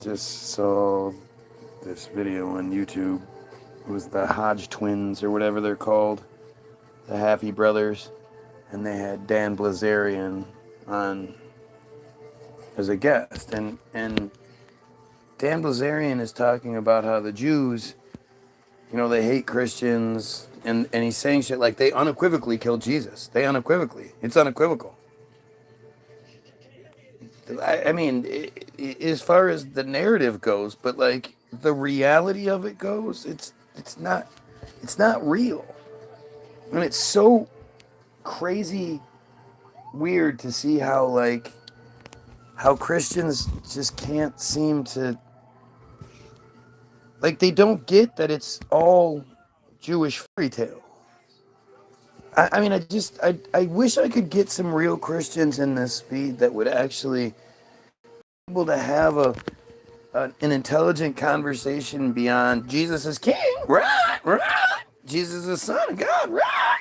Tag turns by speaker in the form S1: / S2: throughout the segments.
S1: Just saw this video on YouTube. It was the Hodge twins or whatever they're called, the Happy brothers, and they had Dan Blazarian on as a guest, and Dan Blazarian is talking about how the Jews, they hate Christians, and he's saying shit like they unequivocally killed Jesus. It's unequivocal. I mean, as far as the narrative goes, but like the reality of it goes, it's not real, and it's so crazy weird to see how Christians just can't seem to, like, they don't get that it's all Jewish fairy tale. I mean, I wish I could get some real Christians in this feed that would actually be able to have an intelligent conversation beyond Jesus is king, right, right. Jesus is son of God, right.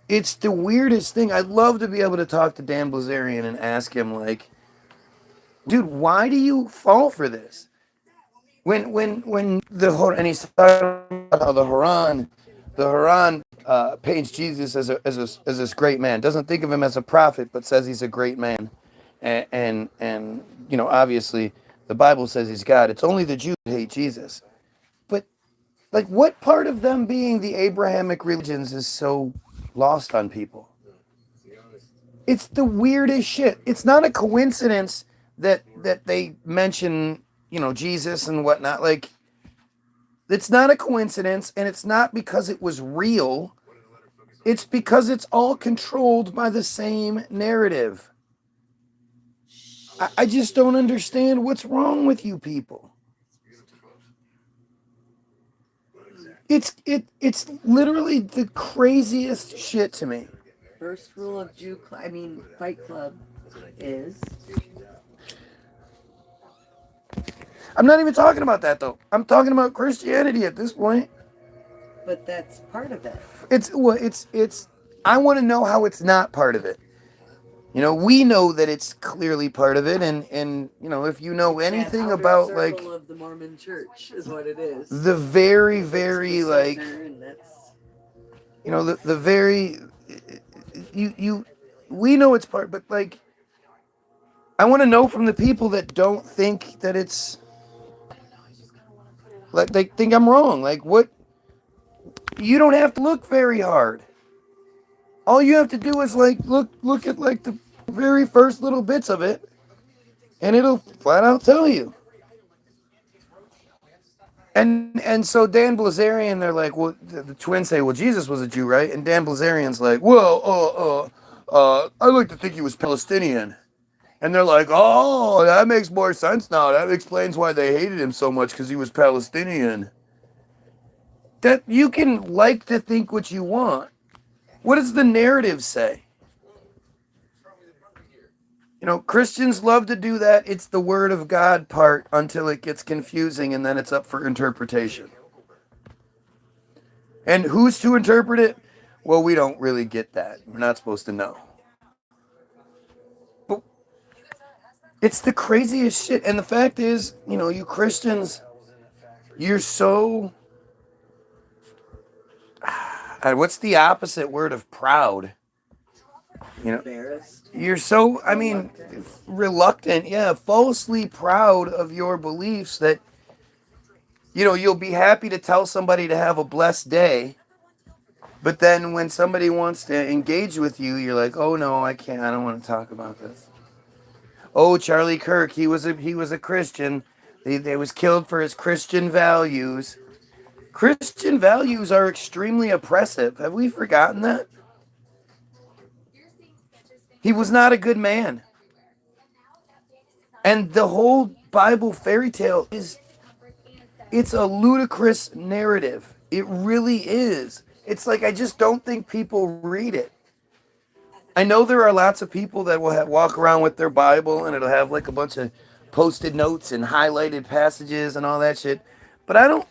S1: It's the weirdest thing. I'd love to be able to talk to Dan Blazarian and ask him, like, dude, why do you fall for this? When and he's talking about how the Quran paints Jesus as this great man. Doesn't think of him as a prophet, but says he's a great man, and obviously the Bible says he's God. It's only the Jews that hate Jesus, but like, what part of them being the Abrahamic religions is so lost on people? It's the weirdest shit. It's not a coincidence that they mention, Jesus and whatnot. Like, it's not a coincidence, and it's not because it was real. It's because it's all controlled by the same narrative. I just don't understand what's wrong with you people. It's literally the craziest shit to me.
S2: First rule of Fight Club is...
S1: I'm not even talking about that, though. I'm talking about Christianity at this point.
S2: But that's part of it.
S1: It's I want to know how it's not part of it. We know that it's clearly part of it, and if you know anything about, like,
S2: of the Mormon Church is what it is.
S1: The very, very, like, the very, we know it's part, but, like, I want to know from the people that don't think that it's, like, they think I'm wrong. Like, what? You don't have to look very hard. All you have to do is, like, look at, like, the very first little bits of it, and it'll flat out tell you. And so Dan Blazarian, they're like, well, the twins say, well, Jesus was a Jew, right? And Dan Blazarian's like, well, I like to think he was Palestinian. And they're like, oh, that makes more sense now. That explains why they hated him so much, because he was Palestinian. That you can like to think what you want. What does the narrative say? Christians love to do that. It's the word of God part until it gets confusing, and then it's up for interpretation. And who's to interpret it? Well, we don't really get that. We're not supposed to know. But it's the craziest shit. And the fact is, you Christians, you're so... what's the opposite word of proud?
S2: Embarrassed.
S1: You're so, reluctant. Yeah, falsely proud of your beliefs that, you'll be happy to tell somebody to have a blessed day. But then when somebody wants to engage with you, you're like, oh no, I can't. I don't want to talk about this. Oh, Charlie Kirk, he was a Christian. He was killed for his Christian values. Christian values are extremely oppressive. Have we forgotten that? He was not a good man. And the whole Bible fairy tale it's a ludicrous narrative. It really is. It's like, I just don't think people read it. I know there are lots of people that will walk around with their Bible, and it'll have, like, a bunch of posted notes and highlighted passages and all that shit. But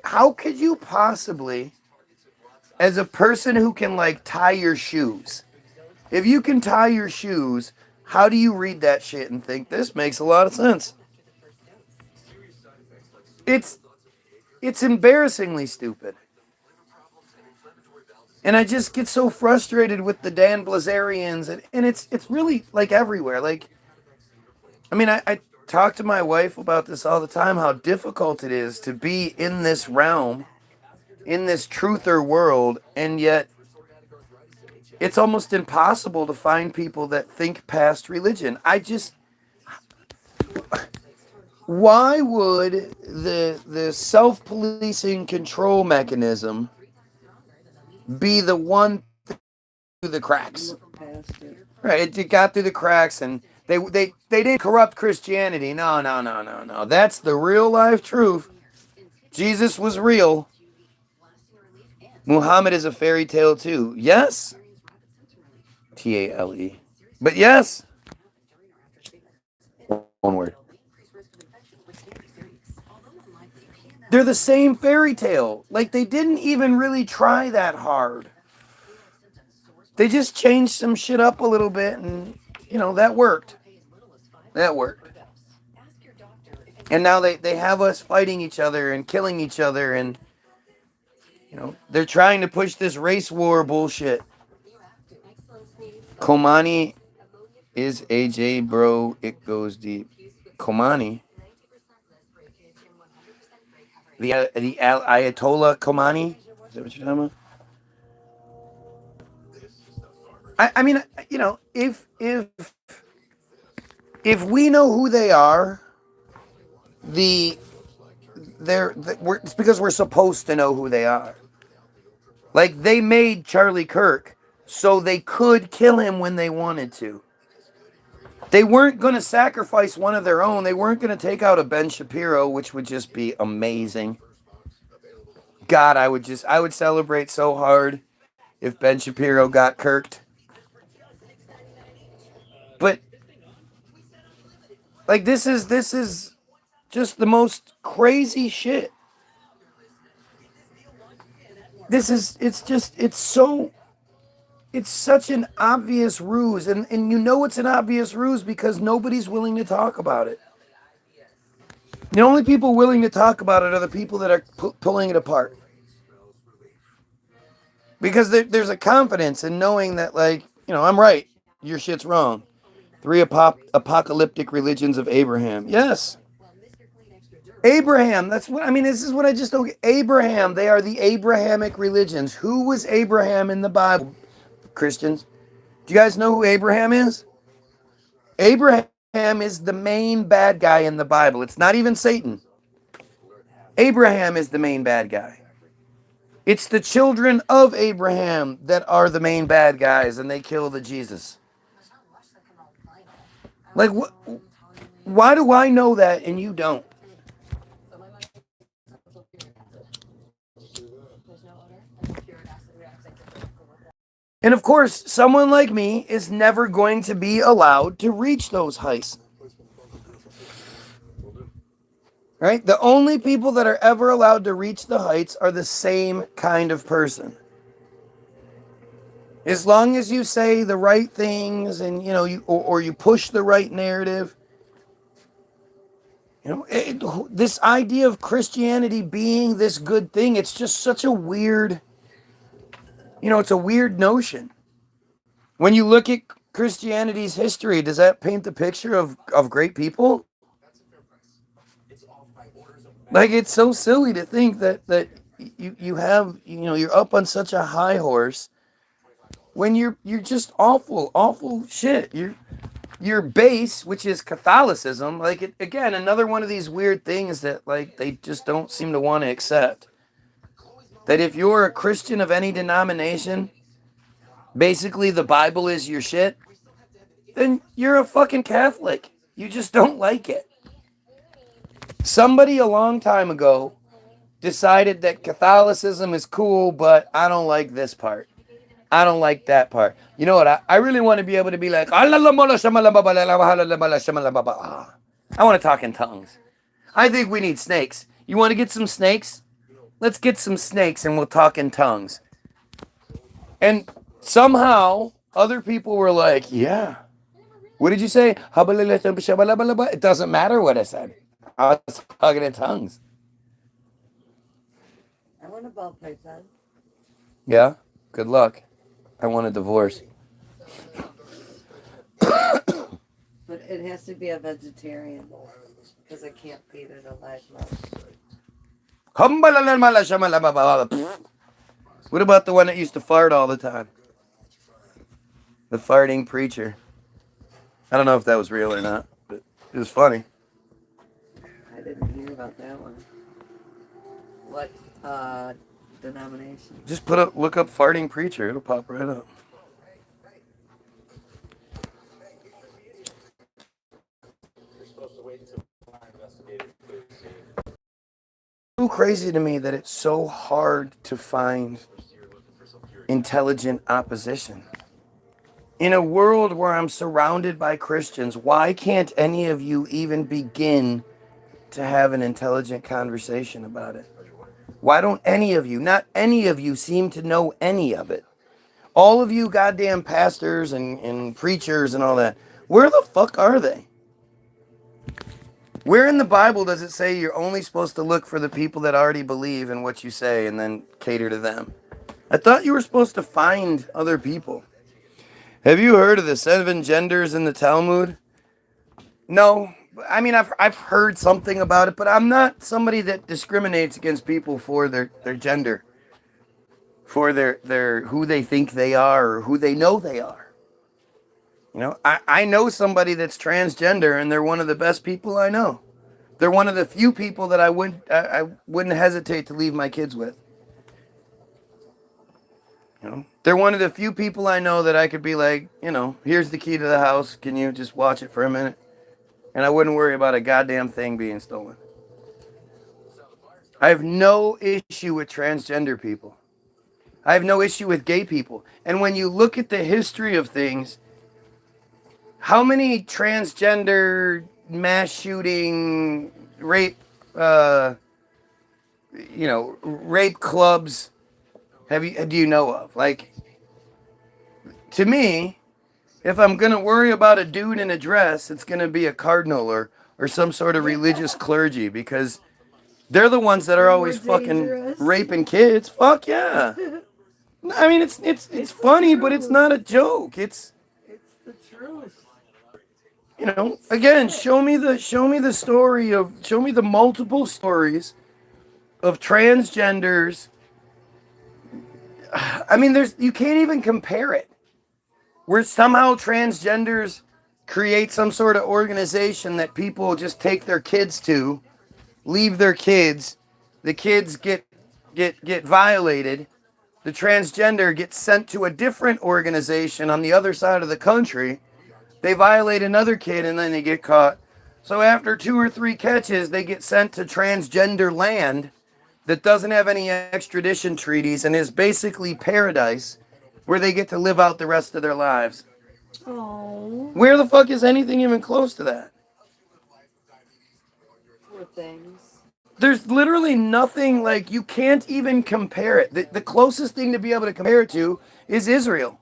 S1: how could you possibly, as a person who can, like, tie your shoes, if you can tie your shoes, how do you read that shit and think this makes a lot of sense? It's embarrassingly stupid. And I just get so frustrated with the Dan Blazarians, and it's really like everywhere. Like, I mean, I talk to my wife about this all the time, how difficult it is to be in this realm, in this truther world, and yet it's almost impossible to find people that think past religion. Why would the self-policing control mechanism be the one through the cracks? Right, it got through the cracks, and they didn't corrupt Christianity. No. That's the real life truth. Jesus was real. Muhammad is a fairy tale too. Yes. Tale. But yes. One word. They're the same fairy tale. Like, they didn't even really try that hard. They just changed some shit up a little bit, and, you know, that worked. That worked. And now they have us fighting each other and killing each other, and, you know, they're trying to push this race war bullshit. Komani is AJ, bro. It goes deep. Komani. The Ayatollah Komani. Is that what you're talking about? I mean, you know, if we know who they are, it's because we're supposed to know who they are. Like, they made Charlie Kirk so they could kill him when they wanted to. They weren't going to sacrifice one of their own. They weren't going to take out a Ben Shapiro, which would just be amazing. God, I would celebrate so hard if Ben Shapiro got kirked. But, like, this is just the most crazy shit. It's such an obvious ruse, and you know it's an obvious ruse because nobody's willing to talk about it. The only people willing to talk about it are the people that are pulling it apart. Because there's a confidence in knowing that, like, you know, I'm right, your shit's wrong. 3 apocalyptic religions of Abraham. Yes. Abraham, that's what, I mean, this is what I just don't get. Abraham, they are the Abrahamic religions. Who was Abraham in the Bible, Christians? Do you guys know who Abraham is? Abraham is the main bad guy in the Bible. It's not even Satan. Abraham is the main bad guy. It's the children of Abraham that are the main bad guys, and they kill the Jesus. Like, why do I know that and you don't? And of course, someone like me is never going to be allowed to reach those heights. Right? The only people that are ever allowed to reach the heights are the same kind of person. As long as you say the right things and, you know, or you push the right narrative. You know, this idea of Christianity being this good thing, it's just such a weird, you know, it's a weird notion. When you look at Christianity's history, does that paint the picture of great people? Like, it's so silly to think that you have, you know, you're up on such a high horse when you're just awful shit. Your base, which is Catholicism, like, again, another one of these weird things that, like, they just don't seem to want to accept. That if you're a Christian of any denomination, basically the Bible is your shit, then you're a fucking Catholic. You just don't like it. Somebody a long time ago decided that Catholicism is cool, but I don't like this part. I don't like that part. You know what? I really want to be able to be like, I want to talk in tongues. I think we need snakes. You want to get some snakes? Let's get some snakes and we'll talk in tongues. And somehow other people were like, yeah, What did you say? It doesn't matter what I said. I was hugging in tongues.
S2: I want a ball python.
S1: Yeah? Good luck. I want a divorce.
S2: But it has to be a vegetarian. Because I can't feed it a live mouse.
S1: What about the one that used to fart all the time? The farting preacher. I don't know if that was real or not, but it was funny.
S2: I didn't hear about that one. What denomination?
S1: Just look up farting preacher. It'll pop right up. It's so crazy to me that it's so hard to find intelligent opposition. In a world where I'm surrounded by Christians, why can't any of you even begin to have an intelligent conversation about it? Why don't any of you, not any of you, seem to know any of it? All of you goddamn pastors and preachers and all that, where the fuck are they? Where in the Bible does it say you're only supposed to look for the people that already believe in what you say and then cater to them? I thought you were supposed to find other people. Have you heard of the 7 genders in the Talmud? No. I mean, I've heard something about it, but I'm not somebody that discriminates against people for their gender, for their who they think they are or who they know they are. You know, I know somebody that's transgender, and they're one of the best people I know. They're one of the few people that I wouldn't hesitate to leave my kids with. You know, they're one of the few people I know that I could be like, you know, here's the key to the house. Can you just watch it for a minute? And I wouldn't worry about a goddamn thing being stolen. I have no issue with transgender people. I have no issue with gay people. And when you look at the history of things, how many transgender mass shooting, rape, rape clubs do you know of? Like, to me, if I'm going to worry about a dude in a dress, it's going to be a cardinal or some sort of religious clergy, because they're the ones that are always fucking raping kids. Fuck yeah. I mean, it's funny, but it's not a joke. It's
S2: the truth.
S1: You know, again, show me the multiple stories of transgenders. I mean, you can't even compare it. Where somehow transgenders create some sort of organization that people just take their kids to, leave their kids, the kids get violated, the transgender gets sent to a different organization on the other side of the country, they violate another kid and then they get caught. So after 2 or 3 catches, they get sent to transgender land that doesn't have any extradition treaties and is basically paradise where they get to live out the rest of their lives.
S2: Oh.
S1: Where the fuck is anything even close to that?
S2: Poor things.
S1: There's literally nothing, like, you can't even compare it. The closest thing to be able to compare it to is Israel.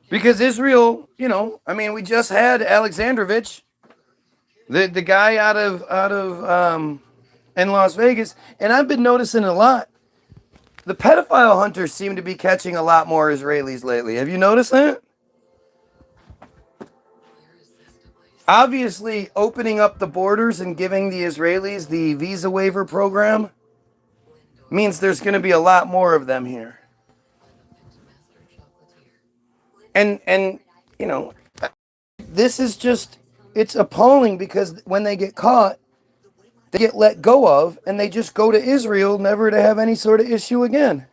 S1: Because Israel, you know, I mean, we just had Alexandrovich, the guy out of in Las Vegas, and I've been noticing a lot. The pedophile hunters seem to be catching a lot more Israelis lately. Have you noticed that? Obviously, opening up the borders and giving the Israelis the visa waiver program means there's going to be a lot more of them here. And you know, this is just, it's appalling, because when they get caught, they get let go of, and they just go to Israel, never to have any sort of issue again.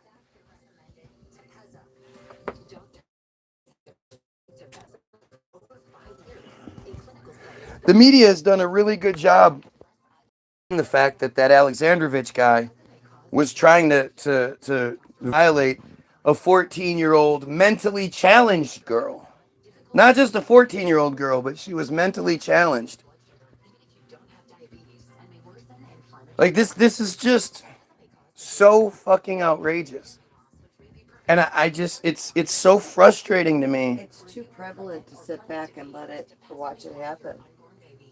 S1: The media has done a really good job in the fact that Alexandrovich guy was trying to violate a 14-year-old mentally challenged girl. Not just a 14-year-old girl, but she was mentally challenged. Like, this is just so fucking outrageous. And I just it's so frustrating to me.
S2: It's too prevalent to sit back and watch it happen.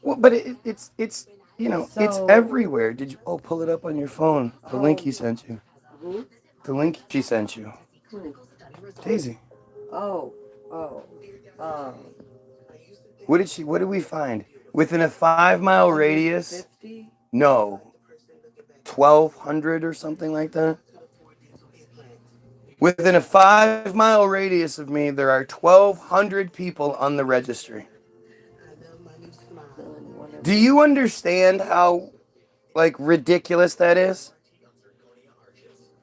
S1: Well, but it's it's
S2: So,
S1: everywhere. Did you pull it up on your phone? The link
S2: oh,
S1: he sent you.
S2: who?
S1: The link she sent you.
S2: Who?
S1: Daisy.
S2: Oh, oh, um,
S1: What did we find? Within a 5 mile radius?
S2: 150?
S1: No. 1,200 or something like that? Within a 5 mile radius of me, there are 1,200 people on the registry. Do you understand how ridiculous that is?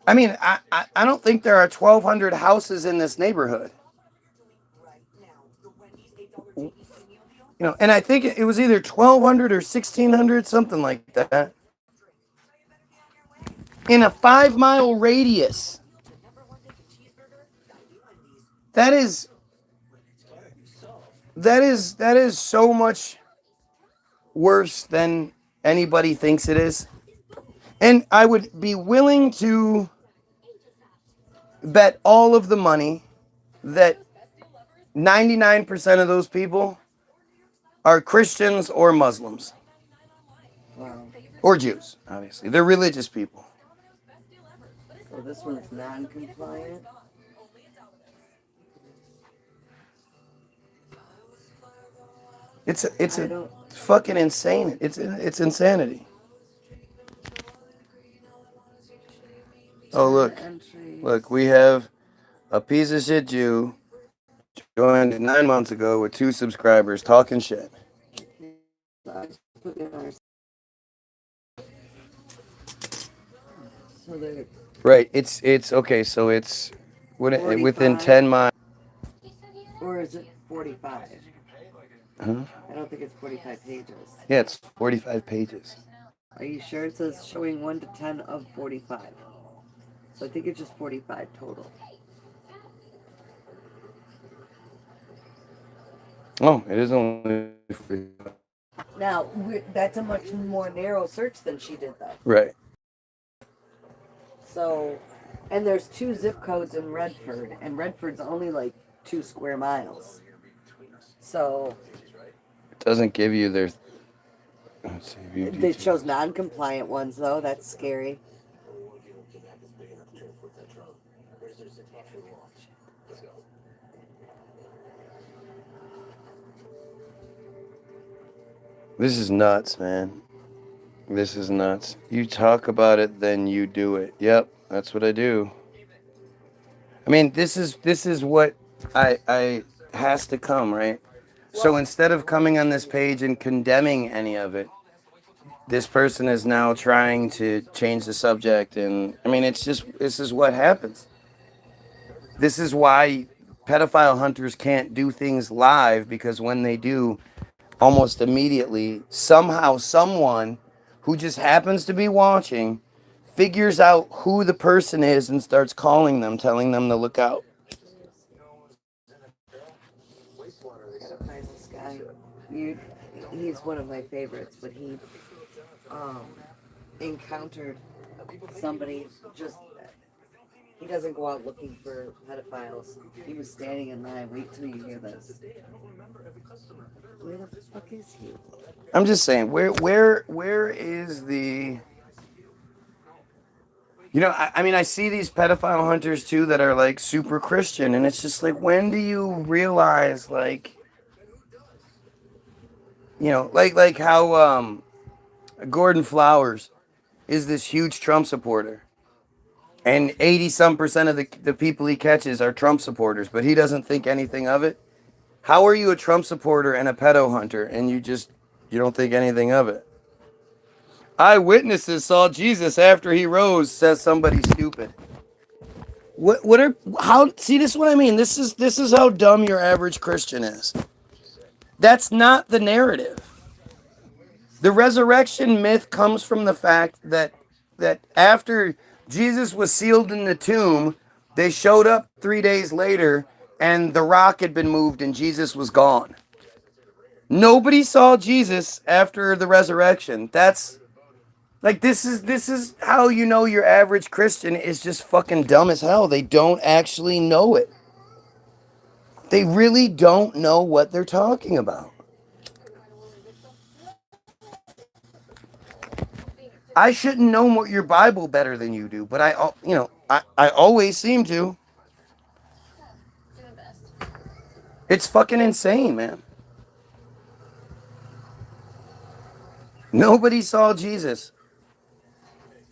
S1: I mean, I don't think there are 1,200 houses in this neighborhood. And I think it was either 1,200 or 1,600, something like that. In a 5 mile radius. That is so much worse than anybody thinks it is. And I would be willing to bet all of the money that 99% of those people are Christians or Muslims.
S2: Wow.
S1: Or Jews, obviously. They're religious people.
S2: So this one's non-compliant?
S1: It's fucking insane. It's insanity. Oh, look, we have a piece of shit Jew joined 9 months ago with 2 subscribers talking shit. Right, it's okay, so it's within 10 miles.
S2: Or is it 45?
S1: Huh?
S2: I don't think it's 45 pages.
S1: Yeah, it's 45 pages.
S2: Are you sure? It says showing 1 to 10 of 45. So I think it's just 45 total.
S1: Oh, it is only 45.
S2: Now, that's a much more narrow search than she did, though.
S1: Right.
S2: So, and there's 2 zip codes in Redford, and Redford's only like 2 square miles. So,
S1: it doesn't give you their. Let's see,
S2: it shows non-compliant ones, though. That's scary.
S1: This is nuts, man. This is nuts. You talk about it, then you do it. Yep, that's what I do. I mean, this is what I has to come, right? So instead of coming on this page and condemning any of it, this person is now trying to change the subject, and I mean, this is what happens. This is why pedophile hunters can't do things live, because when they do, almost immediately, somehow someone who just happens to be watching figures out who the person is and starts calling them, telling them to look out.
S2: Gotta find this guy. He's one of my favorites, but he encountered somebody he doesn't go out looking for pedophiles. He was standing in line. Wait till you hear this. Where the fuck is he?
S1: I'm just saying, where is the... I mean, I see these pedophile hunters too that are like super Christian, and it's just like, when do you realize, like how Gordon Flowers is this huge Trump supporter, and 80-some% of the people he catches are Trump supporters, but he doesn't think anything of it. How are you a Trump supporter and a pedo hunter, and you don't think anything of it? Eyewitnesses saw Jesus after he rose, says somebody stupid. See, this is what I mean. This is how dumb your average Christian is. That's not the narrative. The resurrection myth comes from the fact that after Jesus was sealed in the tomb, they showed up 3 days later and the rock had been moved and Jesus was gone. Nobody saw Jesus after the resurrection. That's Like this is how you know your average Christian is just fucking dumb as hell. They don't actually know it. They really don't know what they're talking about. I shouldn't know more your Bible better than you do, but I always seem to. It's fucking insane, man. Nobody saw Jesus.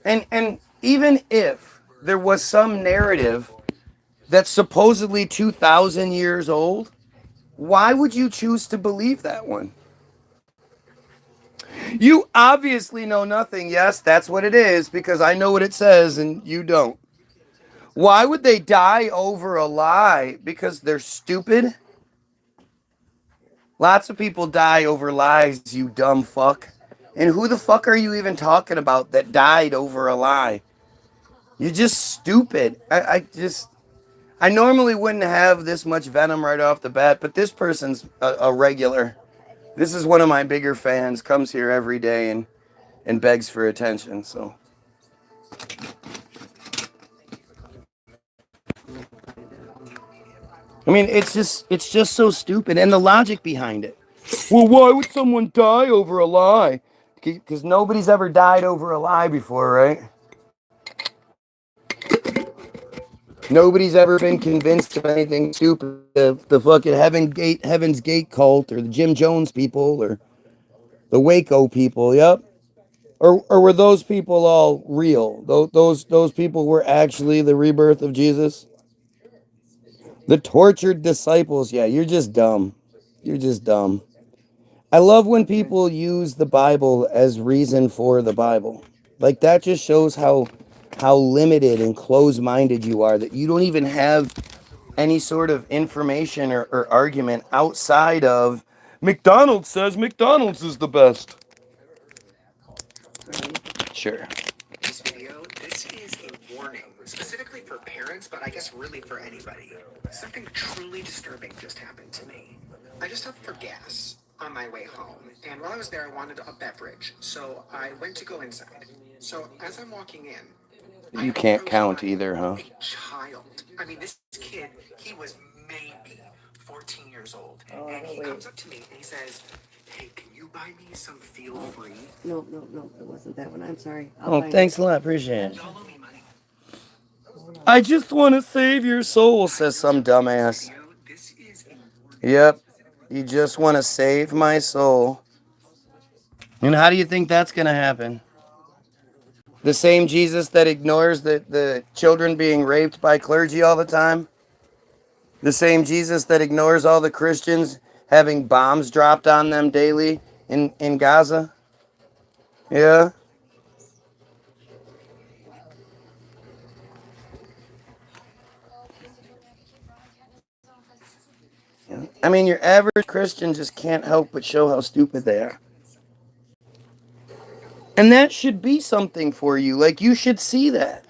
S1: And even if there was some narrative that's supposedly 2,000 years old, why would you choose to believe that one? You obviously know nothing. Yes, that's what it is, because I know what it says and you don't. Why would they die over a lie? Because they're stupid? Lots of people die over lies, you dumb fuck. And who the fuck are you even talking about that died over a lie? You're just stupid. I normally wouldn't have this much venom right off the bat, but this person's a regular. This is one of my bigger fans, comes here every day and begs for attention, so. I mean, it's just so stupid, and the logic behind it. Well, why would someone die over a lie? Because nobody's ever died over a lie before, right? Nobody's ever been convinced of anything stupid. The fucking Heaven's Gate cult, or the Jim Jones people, or the Waco people. Yep. Or were those people all real? Those people were actually the rebirth of Jesus. The tortured disciples. Yeah, you're just dumb. You're just dumb. I love when people use the Bible as reason for the Bible. Like, that just shows how limited and closed-minded you are, that you don't even have any sort of information or argument outside of McDonald's says McDonald's is the best. Sure.
S3: This video, this is a warning, specifically for parents, but I guess really for anybody. Something truly disturbing just happened to me. I just stopped for gas on my way home, and while I was there, I wanted a beverage, so I went to go inside. So as I'm walking in,
S1: You can't count either, huh?
S3: a child. I mean, this kid, he was maybe 14 years old, and he comes up to me and he says, "Hey, can you buy me some Feel Free?"
S2: No, it wasn't that one. I'm sorry.
S1: Oh, thanks a lot. Appreciate it.
S3: Y'all owe me money.
S1: I just want to save your soul, says some dumbass.
S3: This is
S1: Yep. You just want to save my soul. And how do you think that's going to happen? The same Jesus that ignores the children being raped by clergy all the time? The same Jesus that ignores all the Christians having bombs dropped on them daily in Gaza? Yeah. I mean, your average Christian just can't help but show how stupid they are. And that should be something for you. Like, you should see that.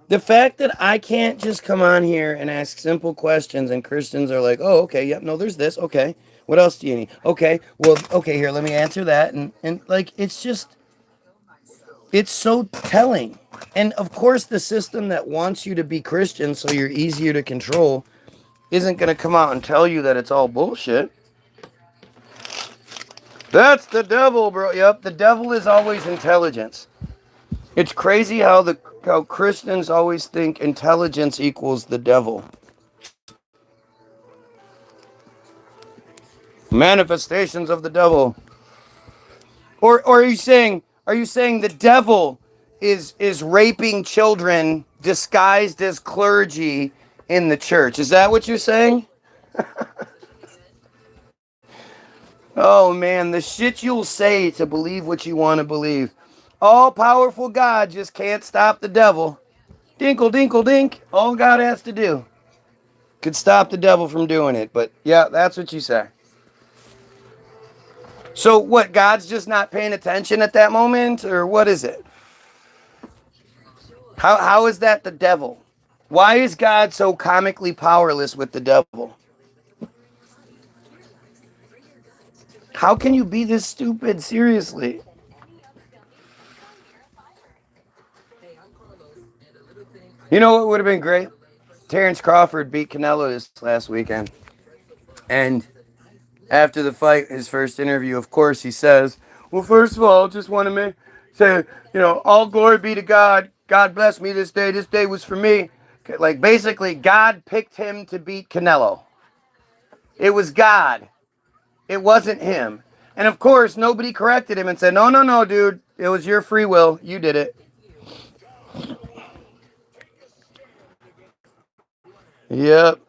S1: The fact that I can't just come on here and ask simple questions and Christians are like, oh, okay, yep, no, there's this, okay. What else do you need? Okay, well, okay, here, let me answer that. And like, it's just, it's so telling. And of course, the system that wants you to be Christian so you're easier to control isn't going to come out and tell you that it's all bullshit. That's the devil, bro. Yep, the devil is always intelligence. It's crazy how Christians always think intelligence equals the devil. Manifestations of the devil. Or are you saying the devil is raping children disguised as clergy in the church? Is that what you're saying? Oh man, the shit you'll say to believe what you want to believe. All-powerful God just can't stop the devil. Dinkle, dinkle, dink. All God has to do could stop the devil from doing it. But yeah, that's what you say. So what, God's just not paying attention at that moment? Or what is it? How is that the devil? Why is God so comically powerless with the devil? How can you be this stupid? Seriously. You know what would have been great? Terrence Crawford beat Canelo this last weekend. And after the fight, his first interview, of course, he says, well, first of all, just want to say, all glory be to God. God bless me this day. This day was for me. Like, basically, God picked him to beat Canelo. It was God. It wasn't him. And, of course, nobody corrected him and said, no, no, no, dude. It was your free will. You did it. Yep.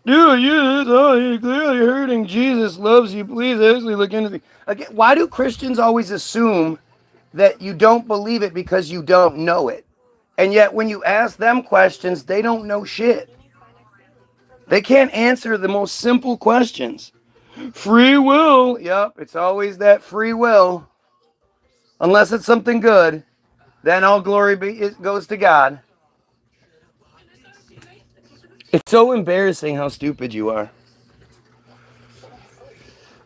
S1: Dude, you're clearly hurting. Jesus loves you. Please actually look into the... Again, why do Christians always assume that you don't believe it because you don't know it? And yet when you ask them questions, they don't know shit. They can't answer the most simple questions. Free will. Yep, it's always that free will. Unless it's something good, then all glory goes to God. It's so embarrassing how stupid you are.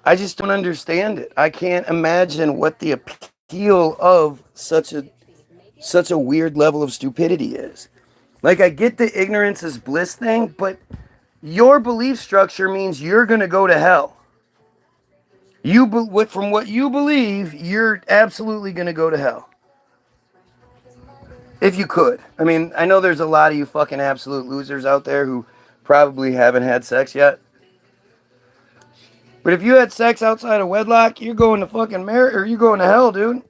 S1: I just don't understand it. I can't imagine what the appeal of such a weird level of stupidity is. Like, I get the ignorance is bliss thing, but your belief structure means you're going to go to hell. From what you believe, you're absolutely going to go to hell. If you could. I mean, I know there's a lot of you fucking absolute losers out there who probably haven't had sex yet. But if you had sex outside of wedlock, you're going to fucking you're going to hell, dude.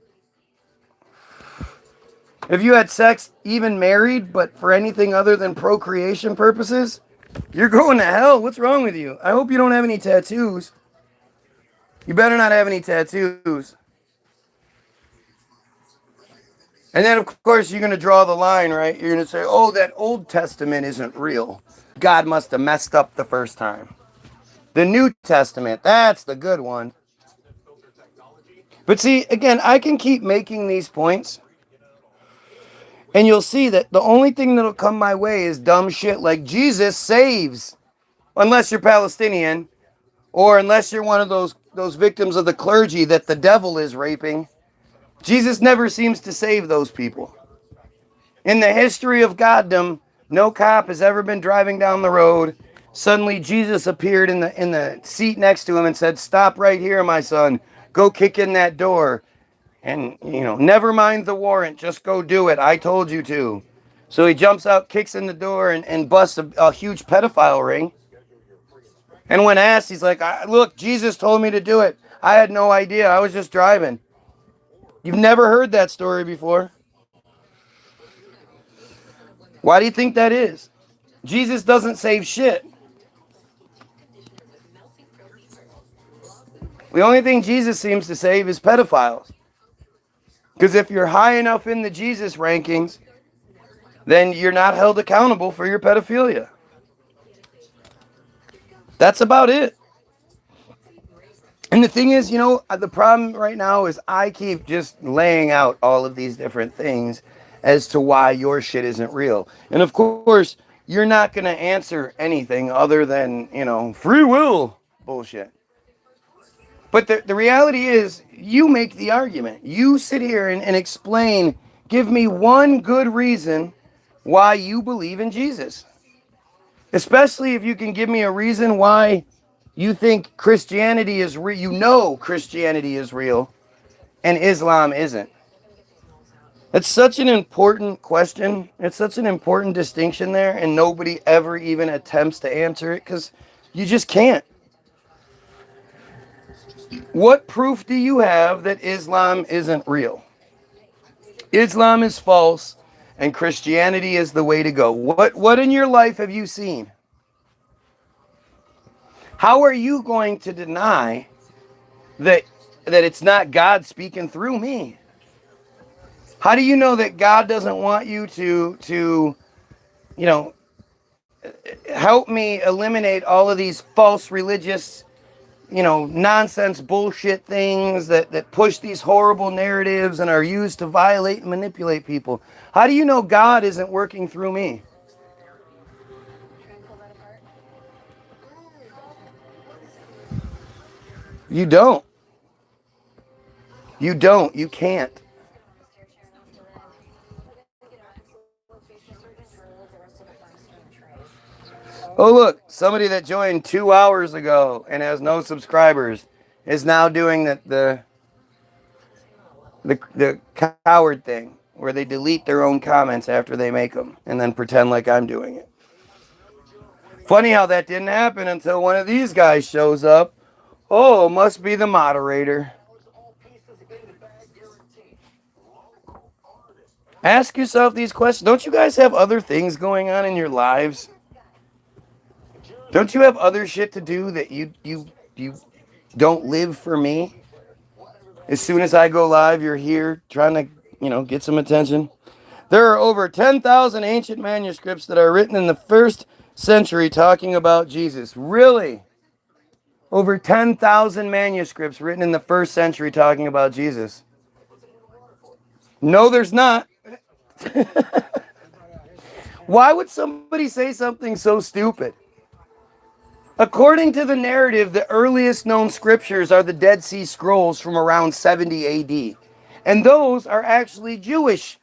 S1: If you had sex even married, but for anything other than procreation purposes, you're going to hell. What's wrong with you? I hope you don't have any tattoos. You better not have any tattoos. And then, of course, you're going to draw the line, right? You're going to say, oh, that Old Testament isn't real. God must have messed up the first time. The New Testament, that's the good one. But see, again, I can keep making these points, and you'll see that the only thing that'll come my way is dumb shit like Jesus saves. Unless you're Palestinian, or unless you're one of those victims of the clergy that the devil is raping. Jesus never seems to save those people. In the history of goddom, no cop has ever been driving down the road. Suddenly Jesus appeared in the seat next to him and said, stop right here, my son. Go kick in that door. And, never mind the warrant. Just go do it. I told you to. So he jumps out, kicks in the door, and busts a huge pedophile ring. And when asked, he's like, look, Jesus told me to do it. I had no idea. I was just driving. You've never heard that story before. Why do you think that is? Jesus doesn't save shit. The only thing Jesus seems to save is pedophiles. Because if you're high enough in the Jesus rankings, then you're not held accountable for your pedophilia. That's about it. And the thing is, the problem right now is I keep just laying out all of these different things as to why your shit isn't real. And of course, you're not going to answer anything other than, free will bullshit. But the reality is, you make the argument. You sit here and explain, give me one good reason why you believe in Jesus. Especially if you can give me a reason why you think Christianity is real. Christianity is real and Islam isn't. It's such an important question. It's such an important distinction there, and nobody ever even attempts to answer it because you just can't. What proof do you have that Islam isn't real? Islam is false and Christianity is the way to go. What in your life have you seen? How are you going to deny that it's not God speaking through me? How do you know that God doesn't want you to help me eliminate all of these false religious, nonsense bullshit things that push these horrible narratives and are used to violate and manipulate people? How do you know God isn't working through me? You don't. You don't. You can't. Oh, look, somebody that joined 2 hours ago and has no subscribers is now doing the coward thing where they delete their own comments after they make them and then pretend like I'm doing it. Funny how that didn't happen until one of these guys shows up. Oh, must be the moderator. Ask yourself these questions. Don't you guys have other things going on in your lives? Don't you have other shit to do that you don't live for me? As soon as I go live, you're here trying to, get some attention. There are over 10,000 ancient manuscripts that are written in the 1st century talking about Jesus. Really? Over 10,000 manuscripts written in the 1st century talking about Jesus. No, there's not. Why would somebody say something so stupid? According to the narrative, the earliest known scriptures are the Dead Sea Scrolls from around 70 AD. And those are actually Jewish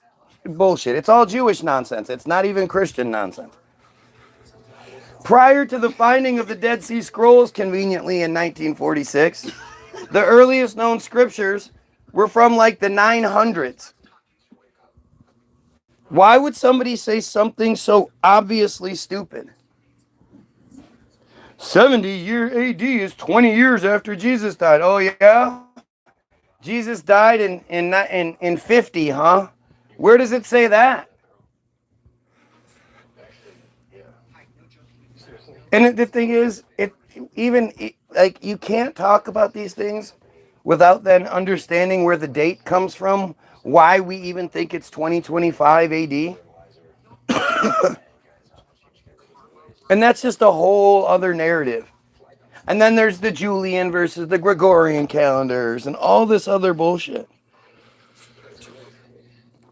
S1: bullshit. It's all Jewish nonsense. It's not even Christian nonsense. Prior to the finding of the Dead Sea Scrolls, conveniently in 1946, the earliest known scriptures were from like the 900s. Why would somebody say something so obviously stupid? 70-year AD is 20 years after Jesus died. Oh, yeah? Jesus died in 50, huh? Where does it say that? And the thing is, you can't talk about these things without then understanding where the date comes from, why we even think it's 2025 AD. And that's just a whole other narrative. And then there's the Julian versus the Gregorian calendars and all this other bullshit.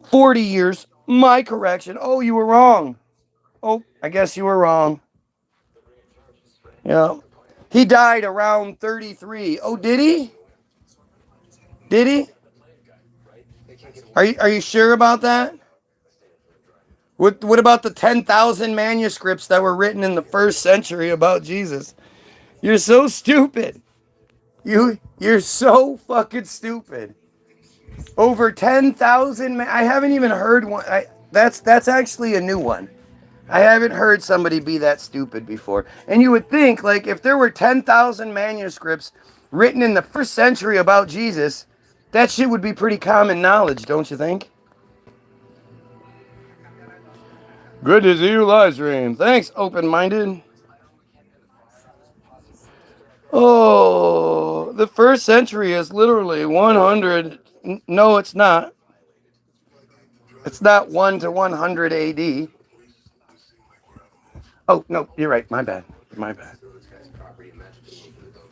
S1: 40 years, my correction. Oh, you were wrong. Oh, I guess you were wrong. Yeah. He died around 33. Oh, did he? Did he? Are you sure about that? What about the 10,000 manuscripts that were written in the 1st century about Jesus? You're so stupid. You're so fucking stupid. Over 10,000. I haven't even heard one. That's actually a new one. I haven't heard somebody be that stupid before. And you would think, like, if there were 10,000 manuscripts written in the 1st century about Jesus, that shit would be pretty common knowledge, don't you think? Good to see you live stream. Thanks, open-minded. Oh, the 1st century is literally 100. No, it's not. It's not 1 to 100 AD. Oh, no, you're right. My bad.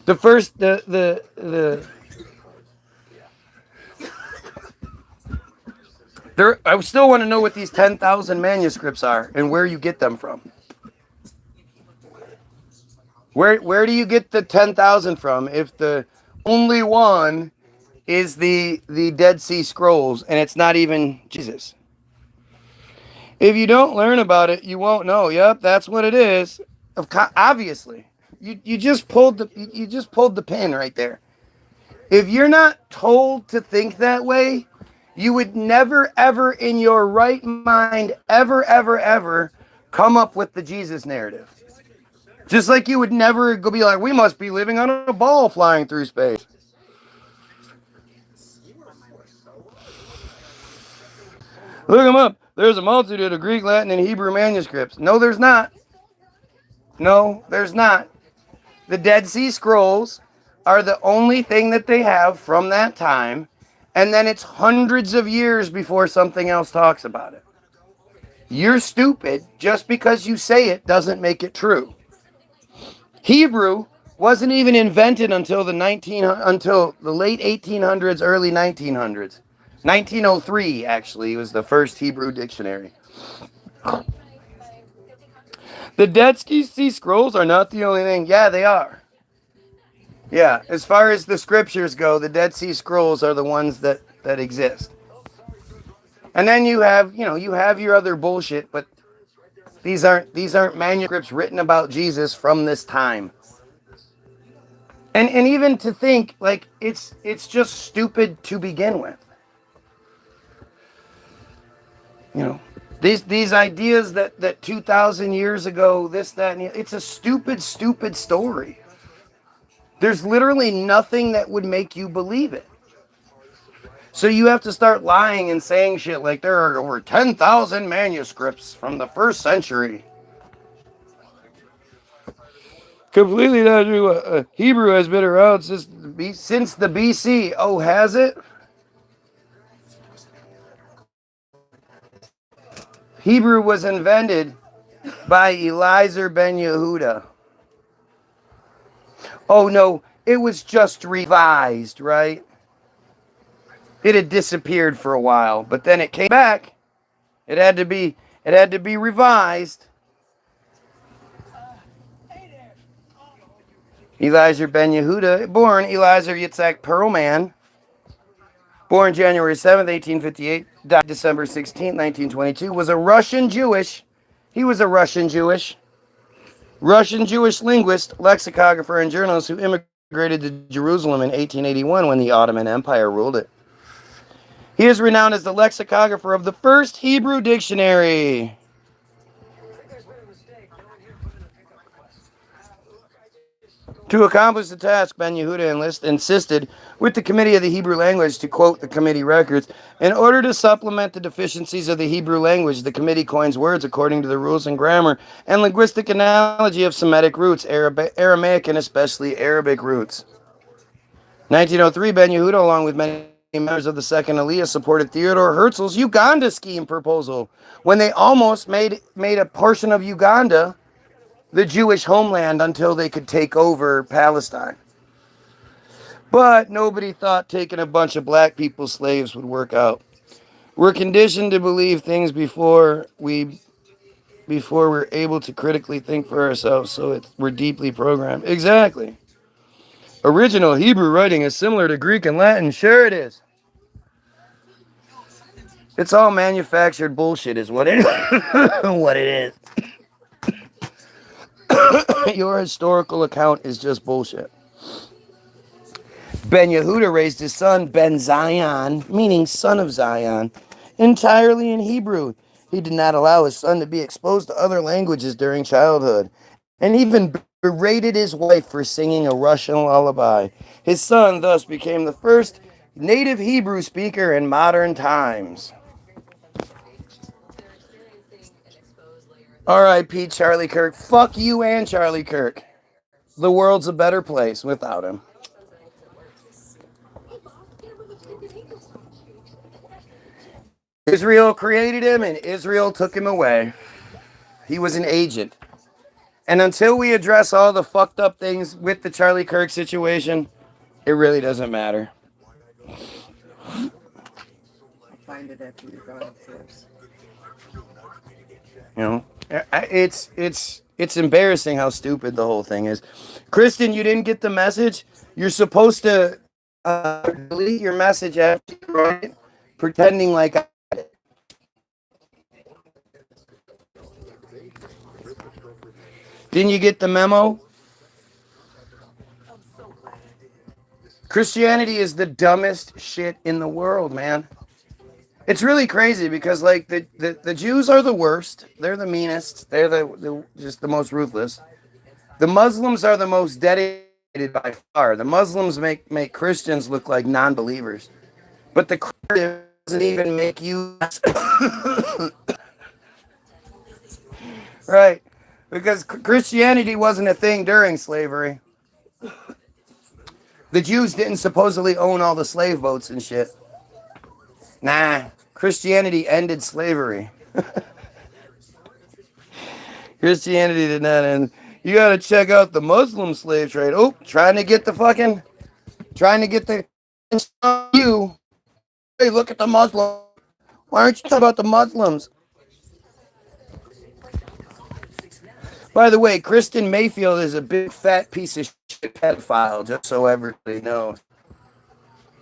S1: The first, I still want to know what these 10,000 manuscripts are and where you get them from. Where do you get the 10,000 from if the only one is the Dead Sea Scrolls and it's not even Jesus? If you don't learn about it, you won't know. Yep, that's what it is. Obviously, you just pulled the pin right there. If you're not told to think that way, you would never, ever in your right mind, ever come up with the Jesus narrative. Just like you would never go be like, we must be living on a ball flying through space. Look them up. There's a multitude of Greek, Latin, and Hebrew manuscripts. No, there's not. No, there's not. The Dead Sea Scrolls are the only thing that they have from that time, and then it's hundreds of years before something else talks about it. You're stupid. Just because you say it doesn't make it true. Hebrew wasn't even invented until the late 1800s, early 1900s. 1903, actually, was the first Hebrew dictionary. The Dead Sea Scrolls are not the only thing. Yeah, they are. Yeah, as far as the scriptures go, the Dead Sea Scrolls are the ones that exist. And then you have your other bullshit, but These aren't manuscripts written about Jesus from this time. And even to think like it's just stupid to begin with. You know, these ideas that 2,000 years ago, this, that, and it's a stupid story. There's literally nothing that would make you believe it. So you have to start lying and saying shit like there are over 10,000 manuscripts from the first century. Completely not true. Hebrew has been around since the BC. Oh, has it? Hebrew was invented by Eliezer ben Yehuda. Oh no, it was just revised, right? It had disappeared for a while, but then it came back. It had to be revised. Eliezer ben Yehuda, born Eliezer Yitzhak Perlman, born January 7th, 1858, died December 16th, 1922, was a Russian Jewish. He was a Russian Jewish linguist, lexicographer, and journalist who immigrated to Jerusalem in 1881 when the Ottoman Empire ruled it. He is renowned as the lexicographer of the first Hebrew dictionary. To accomplish the task, Ben Yehuda insisted with the Committee of the Hebrew Language, to quote the committee records, in order to supplement the deficiencies of the Hebrew language, the committee coins words according to the rules and grammar and linguistic analogy of Semitic roots, Aramaic and especially Arabic roots. 1903, Ben Yehuda, along with many members of the Second Aliyah, supported Theodore Herzl's Uganda scheme proposal when they almost made a portion of Uganda the Jewish homeland until they could take over Palestine. But nobody thought taking a bunch of black people slaves would work out. We're conditioned to believe things before we're able to critically think for ourselves, so we're deeply programmed. Exactly. Original Hebrew writing is similar to Greek and Latin. Sure it is. It's all manufactured bullshit is what it what it is. Your historical account is just bullshit. Ben Yehuda raised his son, Ben Zion, meaning son of Zion, entirely in Hebrew. He did not allow his son to be exposed to other languages during childhood, and even berated his wife for singing a Russian lullaby. His son thus became the first native Hebrew speaker in modern times. R.I.P. Charlie Kirk. Fuck you and Charlie Kirk. The world's a better place without him. Israel created him and Israel took him away. He was an agent. And until we address all the fucked up things with the Charlie Kirk situation, it really doesn't matter.
S2: I'll find it after you're gone, of course.
S1: You know, it's embarrassing how stupid the whole thing is. Kristen, you didn't get the message. You're supposed to delete your message after you write it, pretending like I did it. Didn't you get the memo? Christianity is the dumbest shit in the world, man. It's really crazy because like the Jews are the worst. They're the meanest. They're the just the most ruthless. The Muslims are the most dedicated by far. The Muslims make Christians look like non-believers. But the Christian doesn't even make you right. Because Christianity wasn't a thing during slavery. The Jews didn't supposedly own all the slave boats and shit. Nah, Christianity ended slavery. Christianity did not end. You gotta check out the Muslim slave trade. Oh, trying to get the you. Hey, look at the Muslim. Why aren't you talking about the Muslims? By the way, Kristen Mayfield is a big fat piece of shit pedophile, just so everybody knows.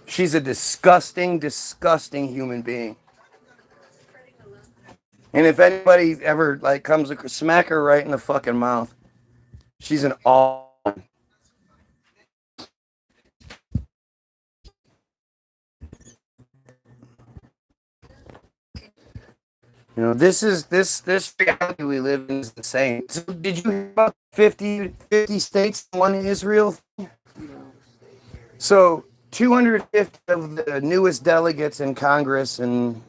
S1: She's a disgusting, disgusting human being. And if anybody ever like comes to smack her right in the fucking mouth, she's an all. You know, this reality we live in is insane. So did you hear about 50 states, one Israel? So 250 of the newest delegates in Congress and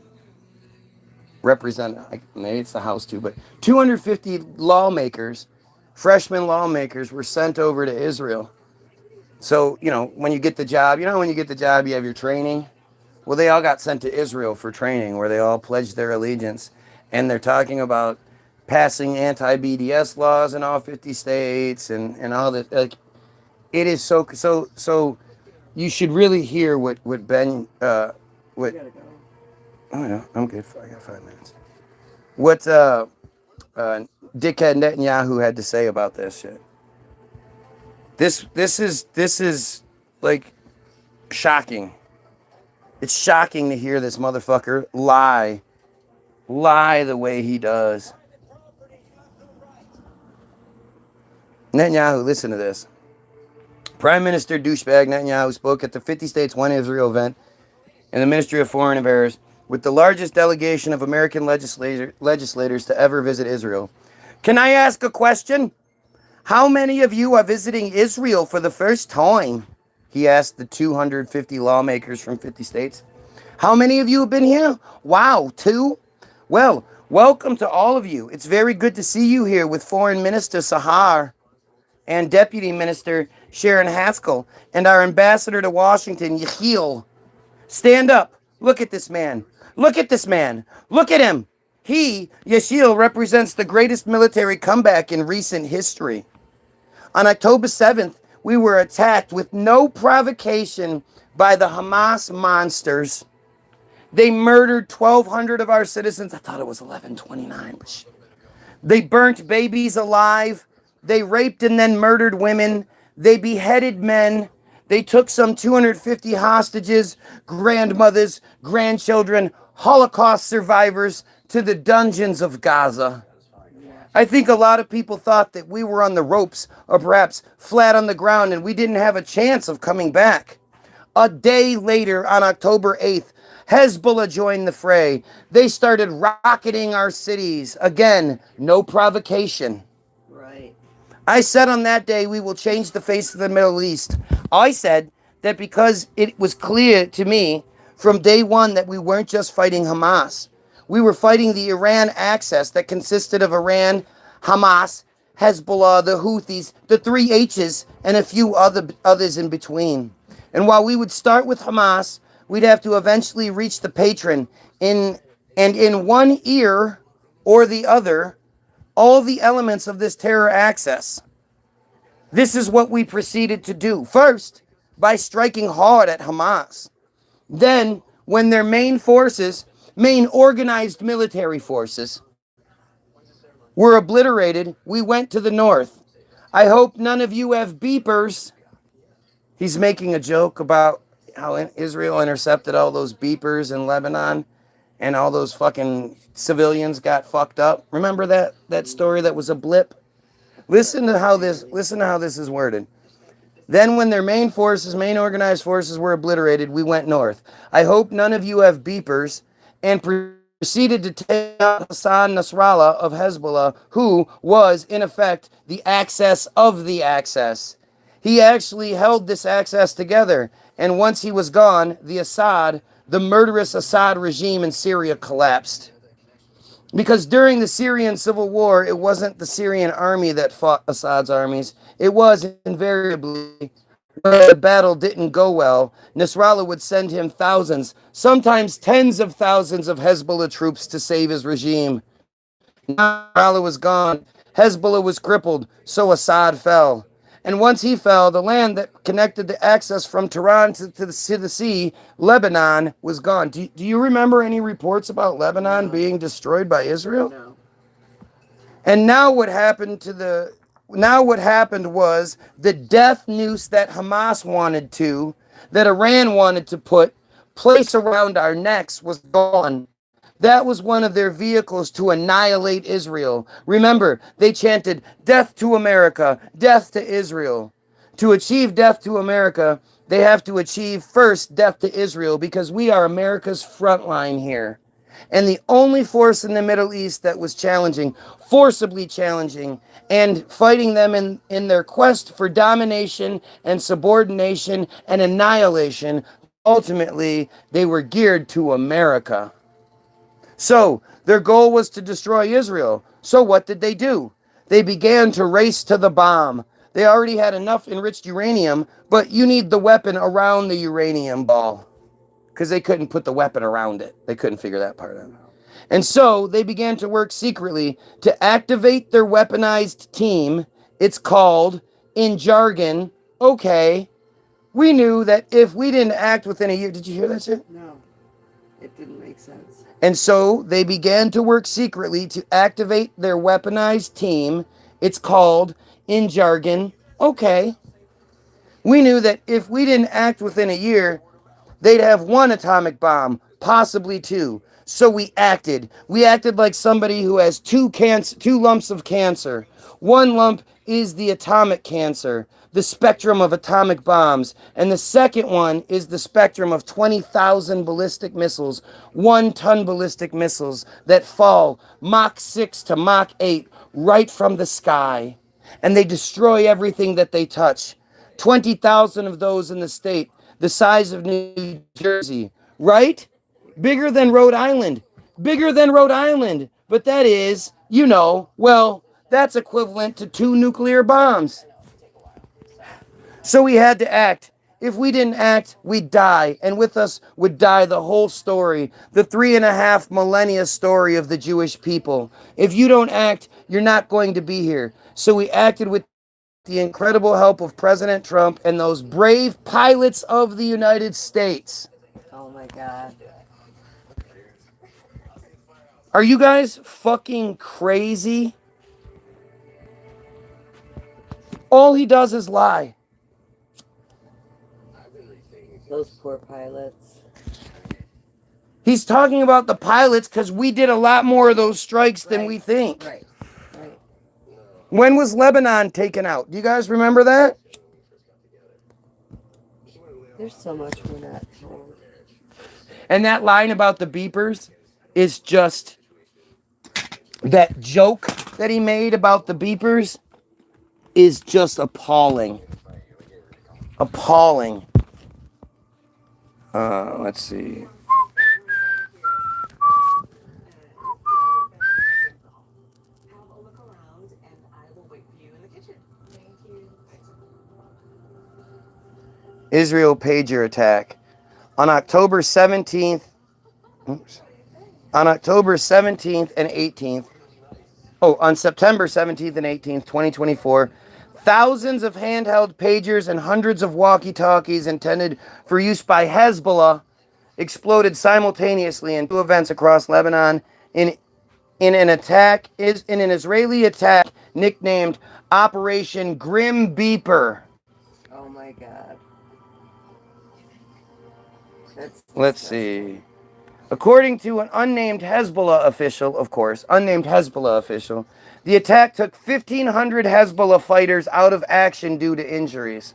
S1: maybe it's the House too, but 250 lawmakers, freshman lawmakers, were sent over to Israel. So, you know, when you get the job, you have your training. Well, they all got sent to Israel for training where they all pledged their allegiance. And they're talking about passing anti-BDS laws in all 50 states and all that. Like, it is so you should really hear what Ben, what, oh no, I'm good. I got 5 minutes. What, dickhead Netanyahu had to say about this shit. This is like shocking. It's shocking to hear this motherfucker lie the way he does. Netanyahu, listen to this. Prime Minister douchebag Netanyahu spoke at the 50 States One Israel event in the Ministry of Foreign Affairs with the largest delegation of American legislators to ever visit Israel. Can I ask a question? How many of you are visiting Israel for the first time? He asked the 250 lawmakers from 50 states. How many of you have been here? Wow, 2? Well, welcome to all of you. It's very good to see you here with Foreign Minister Sahar and Deputy Minister Sharon Haskell and our ambassador to Washington, Yechiel. Stand up. Look at this man. Look at this man. Look at him. He, Yechiel, represents the greatest military comeback in recent history. On October 7th, we were attacked with no provocation by the Hamas monsters. They murdered 1,200 of our citizens. I thought it was 1129. But shit. They burnt babies alive. They raped and then murdered women. They beheaded men. They took some 250 hostages, grandmothers, grandchildren, Holocaust survivors to the dungeons of Gaza. I think a lot of people thought that we were on the ropes or perhaps flat on the ground and we didn't have a chance of coming back. A day later, on October 8th, Hezbollah joined the fray. They started rocketing our cities. Again, no provocation.
S2: Right.
S1: I said on that day, we will change the face of the Middle East. I said that because it was clear to me from day one that we weren't just fighting Hamas. We were fighting the Iran axis that consisted of Iran, Hamas, Hezbollah, the Houthis, the 3 H's, and a few others in between. And while we would start with Hamas, we'd have to eventually reach the patron in one ear or the other, all the elements of this terror axis. This is what we proceeded to do. First, by striking hard at Hamas. Then, when their main organized military forces, were obliterated, we went to the north. I hope none of you have beepers. He's making a joke about how Israel intercepted all those beepers in Lebanon and all those fucking civilians got fucked up. Remember that story that was a blip? Listen to how this is worded. Then when their main organized forces were obliterated, we went north. I hope none of you have beepers, and proceeded to take out Hassan Nasrallah of Hezbollah, who was, in effect, the axis of the axis. He actually held this axis together, and once he was gone, the murderous Assad regime in Syria collapsed. Because during the Syrian civil war, it wasn't the Syrian army that fought Assad's armies. It was invariably, when the battle didn't go well, Nasrallah would send him thousands, sometimes tens of thousands of Hezbollah troops to save his regime. Now Nasrallah was gone, Hezbollah was crippled, so Assad fell. And once he fell, the land that connected the access from Tehran to the sea, Lebanon, was gone. Do you remember any reports about Lebanon being destroyed by Israel?
S2: No.
S1: And now what happened was the death noose that Hamas wanted to, that Iran wanted to place around our necks was gone. That was one of their vehicles to annihilate Israel. Remember, they chanted, "Death to America, death to Israel." To achieve death to America, they have to achieve first death to Israel, because we are America's front line here. And the only force in the Middle East that was challenging, forcibly challenging, and fighting them in their quest for domination and subordination and annihilation, ultimately, they were geared to America. So, their goal was to destroy Israel. So what did they do? They began to race to the bomb. They already had enough enriched uranium, but you need the weapon around the uranium ball, because they couldn't put the weapon around it. They couldn't figure that part out. And so they began to work secretly to activate their weaponized team. It's called, in jargon, okay, we knew that if we didn't act within a year... Did you hear that shit?
S2: No, it didn't make sense.
S1: And so they began to work secretly to activate their weaponized team. It's called, in jargon, okay. We knew that if we didn't act within a year, they'd have one atomic bomb, possibly two. So we acted. We acted like somebody who has two lumps of cancer. One lump is the atomic cancer, the spectrum of atomic bombs, and the second one is the spectrum of 20,000 ballistic missiles, 1-ton ballistic missiles that fall Mach 6 to Mach 8 right from the sky. And they destroy everything that they touch. 20,000 of those in the state, the size of New Jersey, right? Bigger than Rhode Island. Bigger than Rhode Island. But that is, well, that's equivalent to 2 nuclear bombs. So we had to act. If we didn't act, we'd die. And with us would die the whole story, the 3.5 millennia story of the Jewish people. If you don't act, you're not going to be here. So we acted with the incredible help of President Trump and those brave pilots of the United States.
S2: Oh my God.
S1: Are you guys fucking crazy? All he does is lie.
S2: Those poor pilots.
S1: He's talking about the pilots because we did a lot more of those strikes than we think.
S2: Right.
S1: When was Lebanon taken out? Do you guys remember that?
S2: There's so much we're not told.
S1: And that line about the beepers is just... That joke that he made about the beepers is just appalling. Appalling. Let's see. Israel pager attack. On October 17th, on October 17th and 18th, on September 17th and 18th, 2024, thousands of handheld pagers and hundreds of walkie-talkies intended for use by Hezbollah exploded simultaneously in 2 events across Lebanon in an Israeli attack nicknamed Operation Grim Beeper.
S2: Oh my God.
S1: Let's see. According to an unnamed Hezbollah official, the attack took 1,500 Hezbollah fighters out of action due to injuries.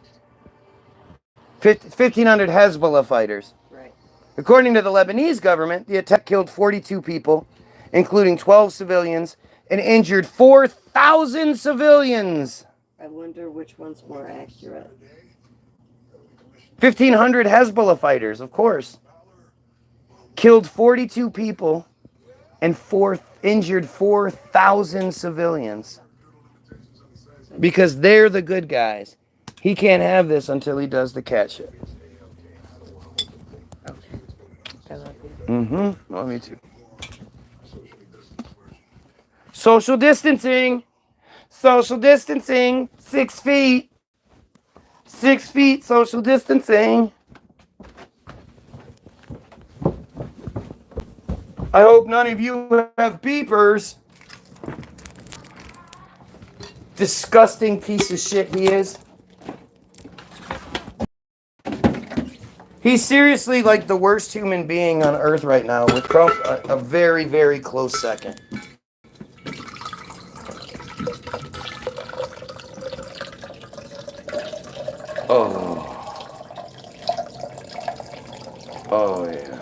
S1: 1,500 Hezbollah fighters.
S2: Right.
S1: According to the Lebanese government, the attack killed 42 people, including 12 civilians, and injured 4,000 civilians.
S2: I wonder which one's more accurate.
S1: 1,500 Hezbollah fighters, of course. Killed 42 people and injured 4,000 civilians. Because they're the good guys. He can't have this until he does the cat shit.
S2: Okay. I love you.
S1: Mm-hmm. Well, me too. Social distancing. Social distancing. 6 feet. 6 feet social distancing. I hope none of you have beepers. Disgusting piece of shit he is. He's seriously like the worst human being on earth right now, with Trump a very, very close second. Oh. Oh, yeah.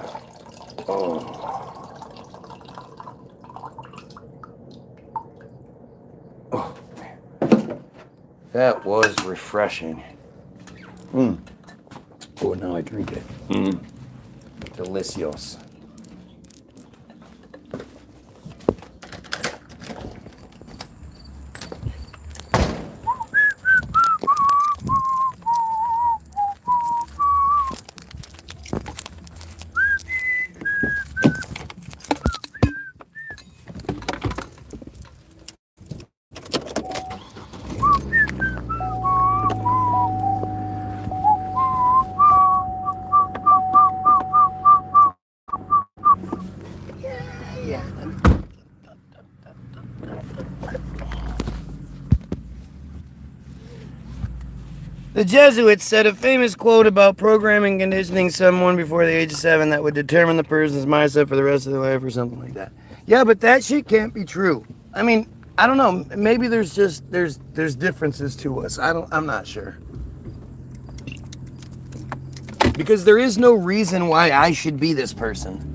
S1: Oh. Oh, man. That was refreshing. Oh, now I drink it. Delicious. The Jesuits said a famous quote about programming conditioning someone before the age of 7 that would determine the person's mindset for the rest of their life or something like that. Yeah, but that shit can't be true. I mean, I don't know. Maybe there's differences to us. I'm not sure. Because there is no reason why I should be this person.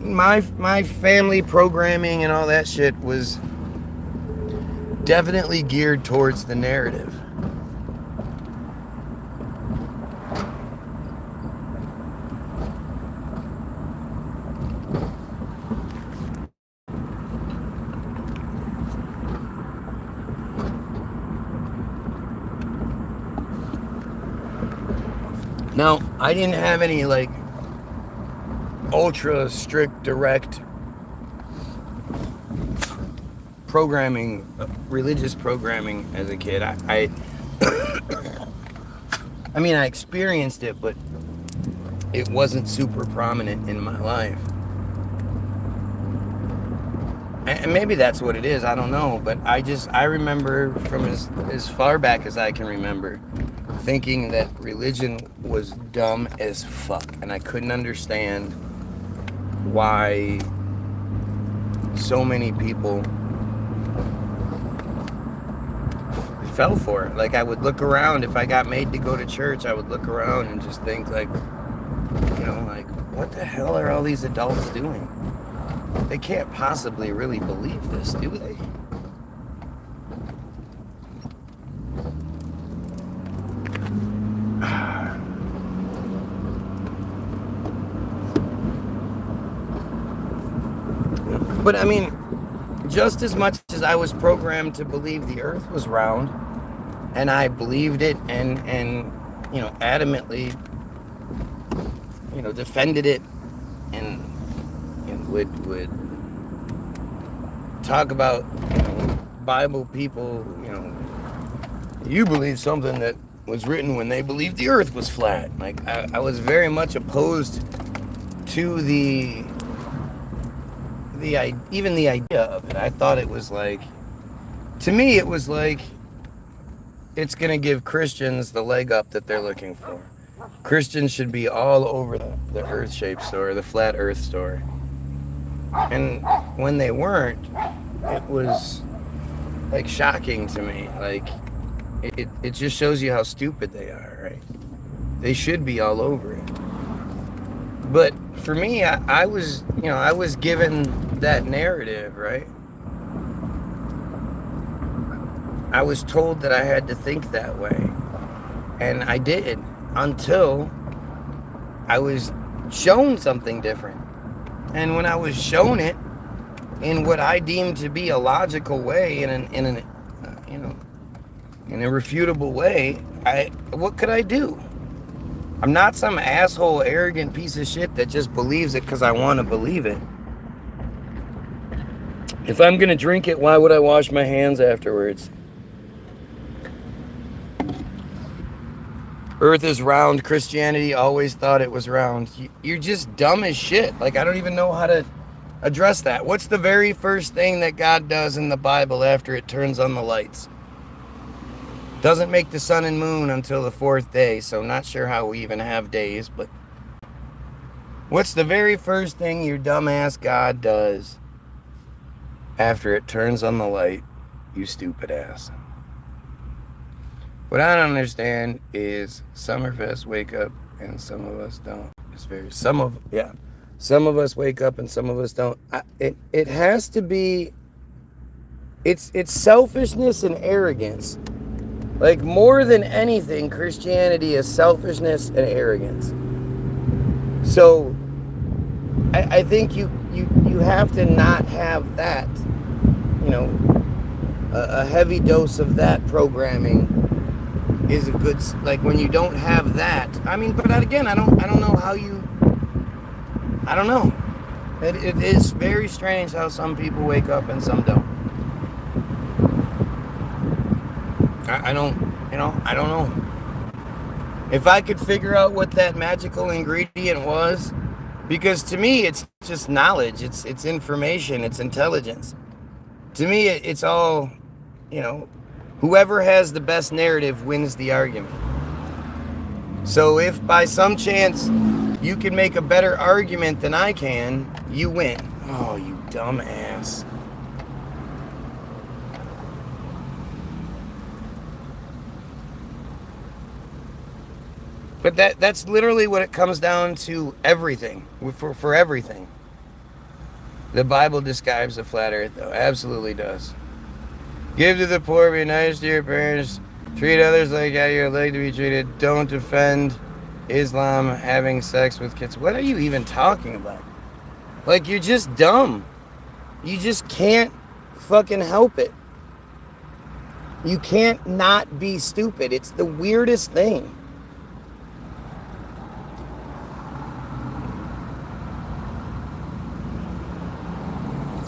S1: My family programming and all that shit was definitely geared towards the narrative. Now, I didn't have any like ultra strict direct programming, religious programming as a kid. I mean, I experienced it, but it wasn't super prominent in my life. And maybe that's what it is, I don't know. But I remember from as far back as I can remember thinking that religion was dumb as fuck. And I couldn't understand why so many people fell for it. Like, I would look around, if I got made to go to church, I would look around and just think like, you know, like, what the hell are all these adults doing? They can't possibly really believe this, do they? But I mean, just as much as I was programmed to believe the earth was round, and I believed it and you know, adamantly, you know, defended it and would talk about, you know, Bible people, you know, you believe something that was written when they believed the earth was flat. Like, I was very much opposed to even the idea of it. I thought it was like, to me it was like, it's gonna give Christians the leg up that they're looking for. Christians should be all over the earth-shaped story, the flat earth story. And when they weren't, it was like shocking to me. Like, it just shows you how stupid they are, right? They should be all over it. But for me, I was given that narrative, right? I was told that I had to think that way. And I did, until I was shown something different. And when I was shown it in what I deemed to be a logical way, in an irrefutable way, what could I do? I'm not some asshole, arrogant piece of shit that just believes it because I want to believe it. If I'm going to drink it, why would I wash my hands afterwards? Earth is round. Christianity always thought it was round. You're just dumb as shit. Like, I don't even know how to address that. What's the very first thing that God does in the Bible after it turns on the lights? Doesn't make the sun and moon until the 4th day, so not sure how we even have days, but what's the very first thing your dumbass God does after it turns on the light, you stupid ass? What I don't understand is Summerfest wake up and some of us don't. Some of us wake up and some of us don't. It has to be, it's selfishness and arrogance. Like, more than anything, Christianity is selfishness and arrogance. So I think you have to not have that, you know, a heavy dose of that programming is a good, like, when you don't have that. I mean, but again, I don't know how you, I don't know. It is very strange how some people wake up and some don't. I don't know. If I could figure out what that magical ingredient was, because to me it's just knowledge, it's information, it's intelligence. To me, it's all, you know, whoever has the best narrative wins the argument. So if by some chance you can make a better argument than I can, you win. Oh, you dumbass. But that's literally what it comes down to, everything, for everything. The Bible describes the flat earth, though. Absolutely does. Give to the poor, be nice to your parents, treat others like how you'd like to be treated. Don't defend Islam having sex with kids. What are you even talking about? Like, you're just dumb. You just can't fucking help it. You can't not be stupid. It's the weirdest thing.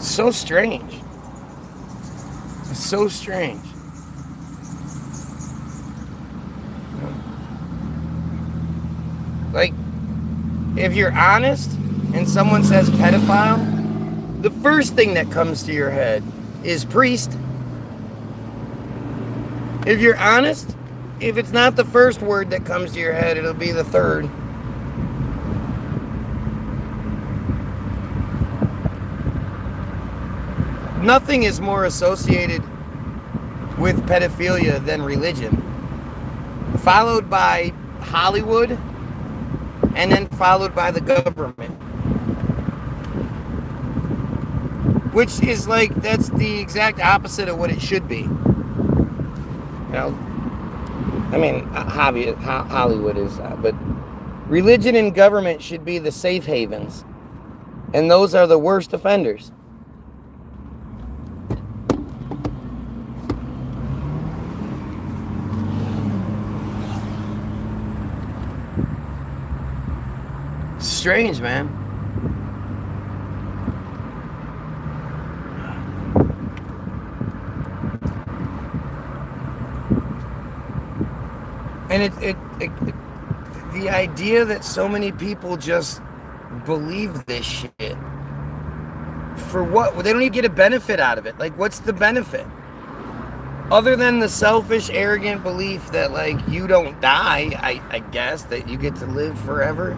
S1: So strange. It's so strange. Like, if you're honest and someone says pedophile, the first thing that comes to your head is priest. If you're honest, if it's not the first word that comes to your head, it'll be the third. Nothing is more associated with pedophilia than religion, followed by Hollywood, and then followed by the government. Which is like, that's the exact opposite of what it should be. You know, I mean, Hollywood is, but religion and government should be the safe havens, and those are the worst offenders. Strange, man. And the idea that so many people just believe this shit. For what? Well, they don't even get a benefit out of it. Like, what's the benefit? Other than the selfish, arrogant belief that, like, you don't die, I guess, that you get to live forever.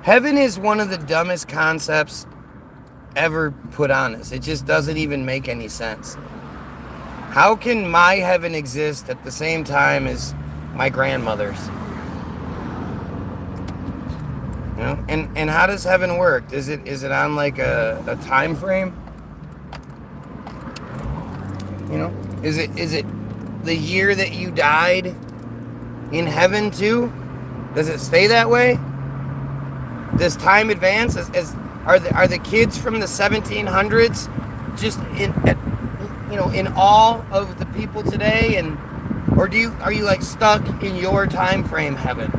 S1: Heaven is one of the dumbest concepts ever put on us. It just doesn't even make any sense. How can my heaven exist at the same time as my grandmother's? You know, and how does heaven work? Is it on like a time frame? You know, is it the year that you died in heaven too? Does it stay that way? Does time advance? Are the kids from the 1700s just in awe of the people today, and or are you like stuck in your time frame heaven?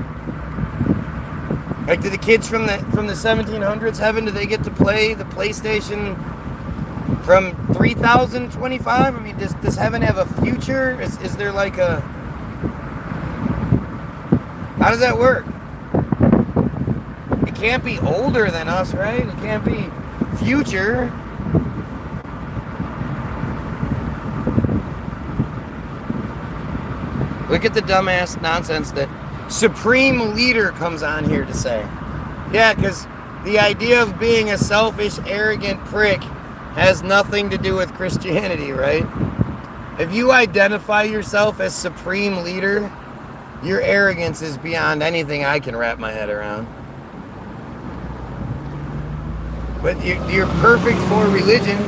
S1: Like, do the kids from the 1700s heaven, do they get to play the PlayStation from 3025? I mean, does heaven have a future? Is there like a, how does that work? It can't be older than us, right? It can't be future. Look at the dumbass nonsense that Supreme Leader comes on here to say. Yeah, because the idea of being a selfish, arrogant prick has nothing to do with Christianity, right? If you identify yourself as Supreme Leader, your arrogance is beyond anything I can wrap my head around. But you're perfect for religion.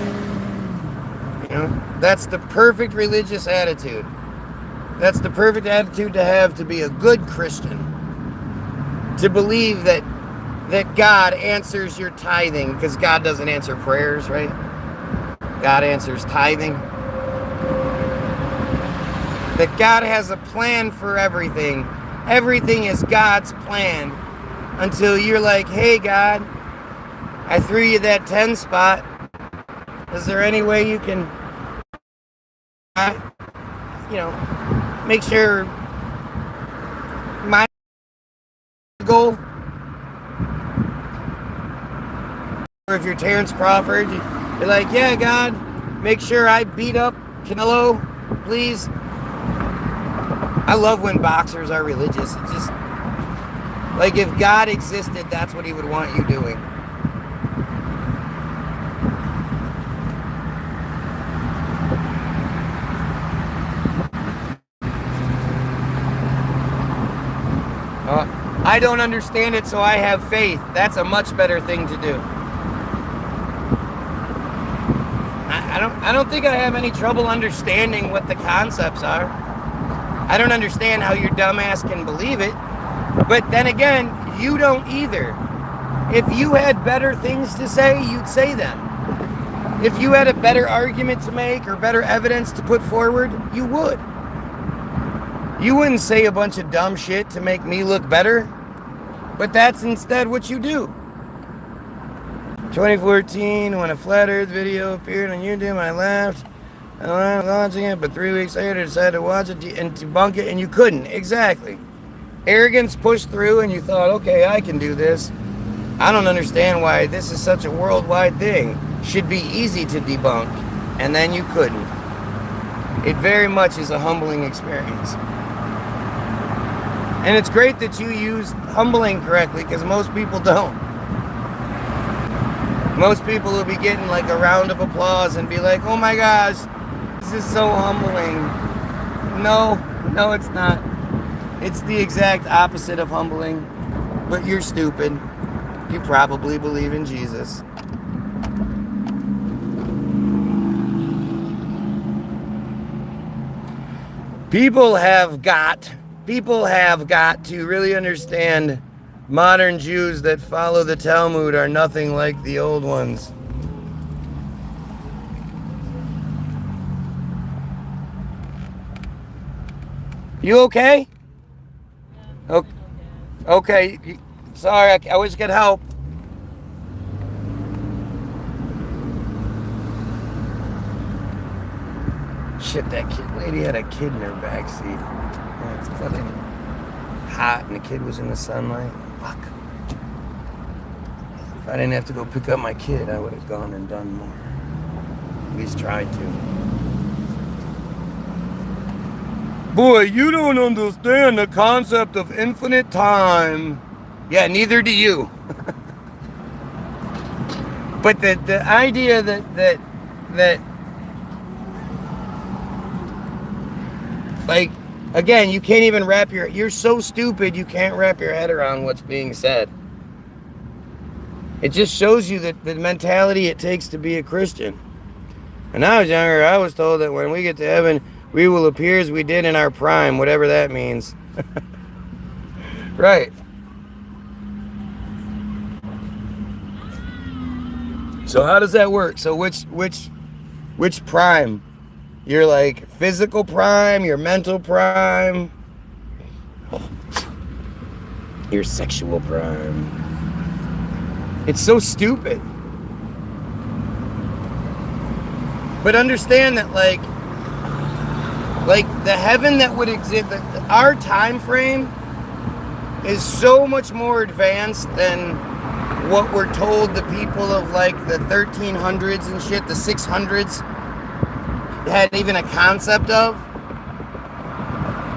S1: You know, that's the perfect religious attitude. That's the perfect attitude to have to be a good Christian. To believe that God answers your tithing, because God doesn't answer prayers, right? God answers tithing. That God has a plan for everything. Everything is God's plan. Until you're like, hey God, I threw you that 10 spot. Is there any way you can, make sure my goal? Or if you're Terrence Crawford, you're like, yeah, God, make sure I beat up Canelo, please. I love when boxers are religious. It's just, like, if God existed, that's what he would want you doing. I don't understand it, so I have faith. That's a much better thing to do. I don't think I have any trouble understanding what the concepts are. I don't understand how your dumbass can believe it. But then again, you don't either. If you had better things to say, you'd say them. If you had a better argument to make or better evidence to put forward, you would. You wouldn't say a bunch of dumb shit to make me look better, but that's instead what you do. 2014, when a flat earth video appeared on YouTube, I laughed. I was watching it, but 3 weeks later I decided to watch it and debunk it, and you couldn't. Exactly. Arrogance pushed through and you thought, okay, I can do this. I don't understand why this is such a worldwide thing. Should be easy to debunk, and then you couldn't. It very much is a humbling experience. And it's great that you use humbling correctly, because most people don't. Most people will be getting like a round of applause and be like, oh my gosh, this is so humbling. No, it's not. It's the exact opposite of humbling. But you're stupid. You probably believe in Jesus. People have got to really understand modern Jews that follow the Talmud are nothing like the old ones. You okay? Okay. Sorry, I wish I could help. Shit, that lady had a kid in her backseat. And it's fucking hot and the kid was in the sunlight. Fuck. If I didn't have to go pick up my kid, I would have gone and done more. At least tried to. Boy, you don't understand the concept of infinite time. Yeah, neither do you. But the idea that like, again, you can't even you're so stupid you can't wrap your head around what's being said. It just shows you that the mentality it takes to be a Christian. When I was younger, I was told that when we get to heaven, we will appear as we did in our prime, whatever that means. Right. So how does that work? So which prime? You're like physical prime, your mental prime, your sexual prime. It's so stupid. But understand that like the heaven that would exist, our time frame is so much more advanced than what we're told the people of like the 1300s and shit, the 600s had even a concept of.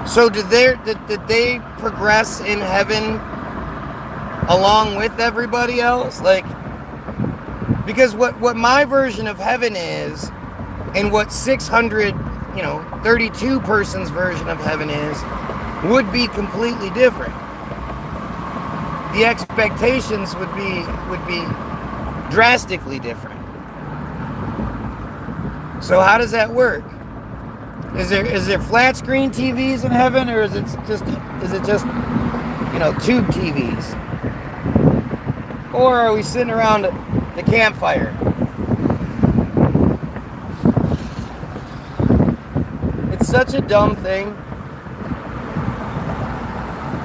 S1: So did they progress in heaven along with everybody else? Like, because what my version of heaven is, and what 632 persons version of heaven is, would be completely different. The expectations would be drastically different. So how does that work? Is there flat screen TVs in heaven, or is it just tube TVs? Or are we sitting around the campfire? It's such a dumb thing.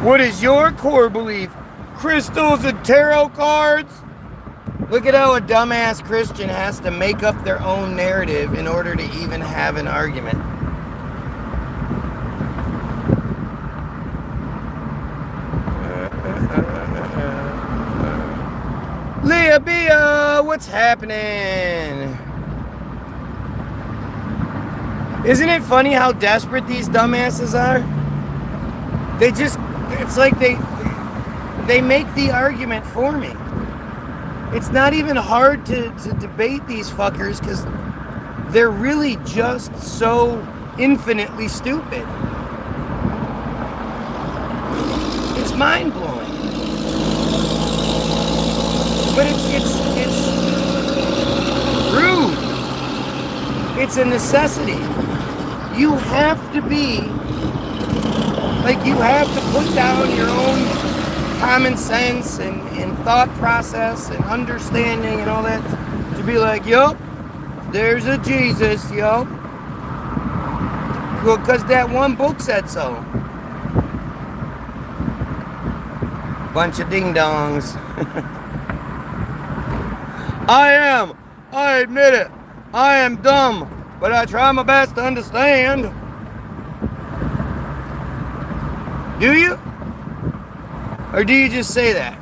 S1: What is your core belief? Crystals and tarot cards? Look at how a dumbass Christian has to make up their own narrative in order to even have an argument. Leah Bia, what's happening? Isn't it funny how desperate these dumbasses are? It's like they make the argument for me. It's not even hard to debate these fuckers because they're really just so infinitely stupid. It's mind-blowing. But it's rude. It's a necessity. You have to be, like, you have to put down your own common sense and thought process and understanding and all that to be like, yup, there's a Jesus, yup. Well, because that one book said so. Bunch of ding-dongs. I admit it, I am dumb, but I try my best to understand. Do you? Or do you just say that?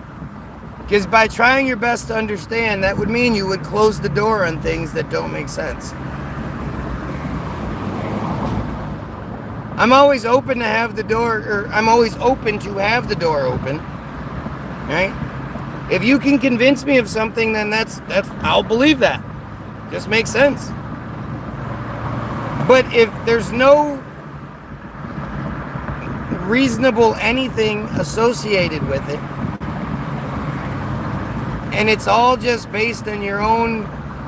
S1: Because by trying your best to understand, that would mean you would close the door on things that don't make sense. I'm always open to have the door, or I'm always open to have the door open, right? If you can convince me of something, then that's I'll believe that. Just makes sense. But if there's no reasonable anything associated with it, and it's all just based on your own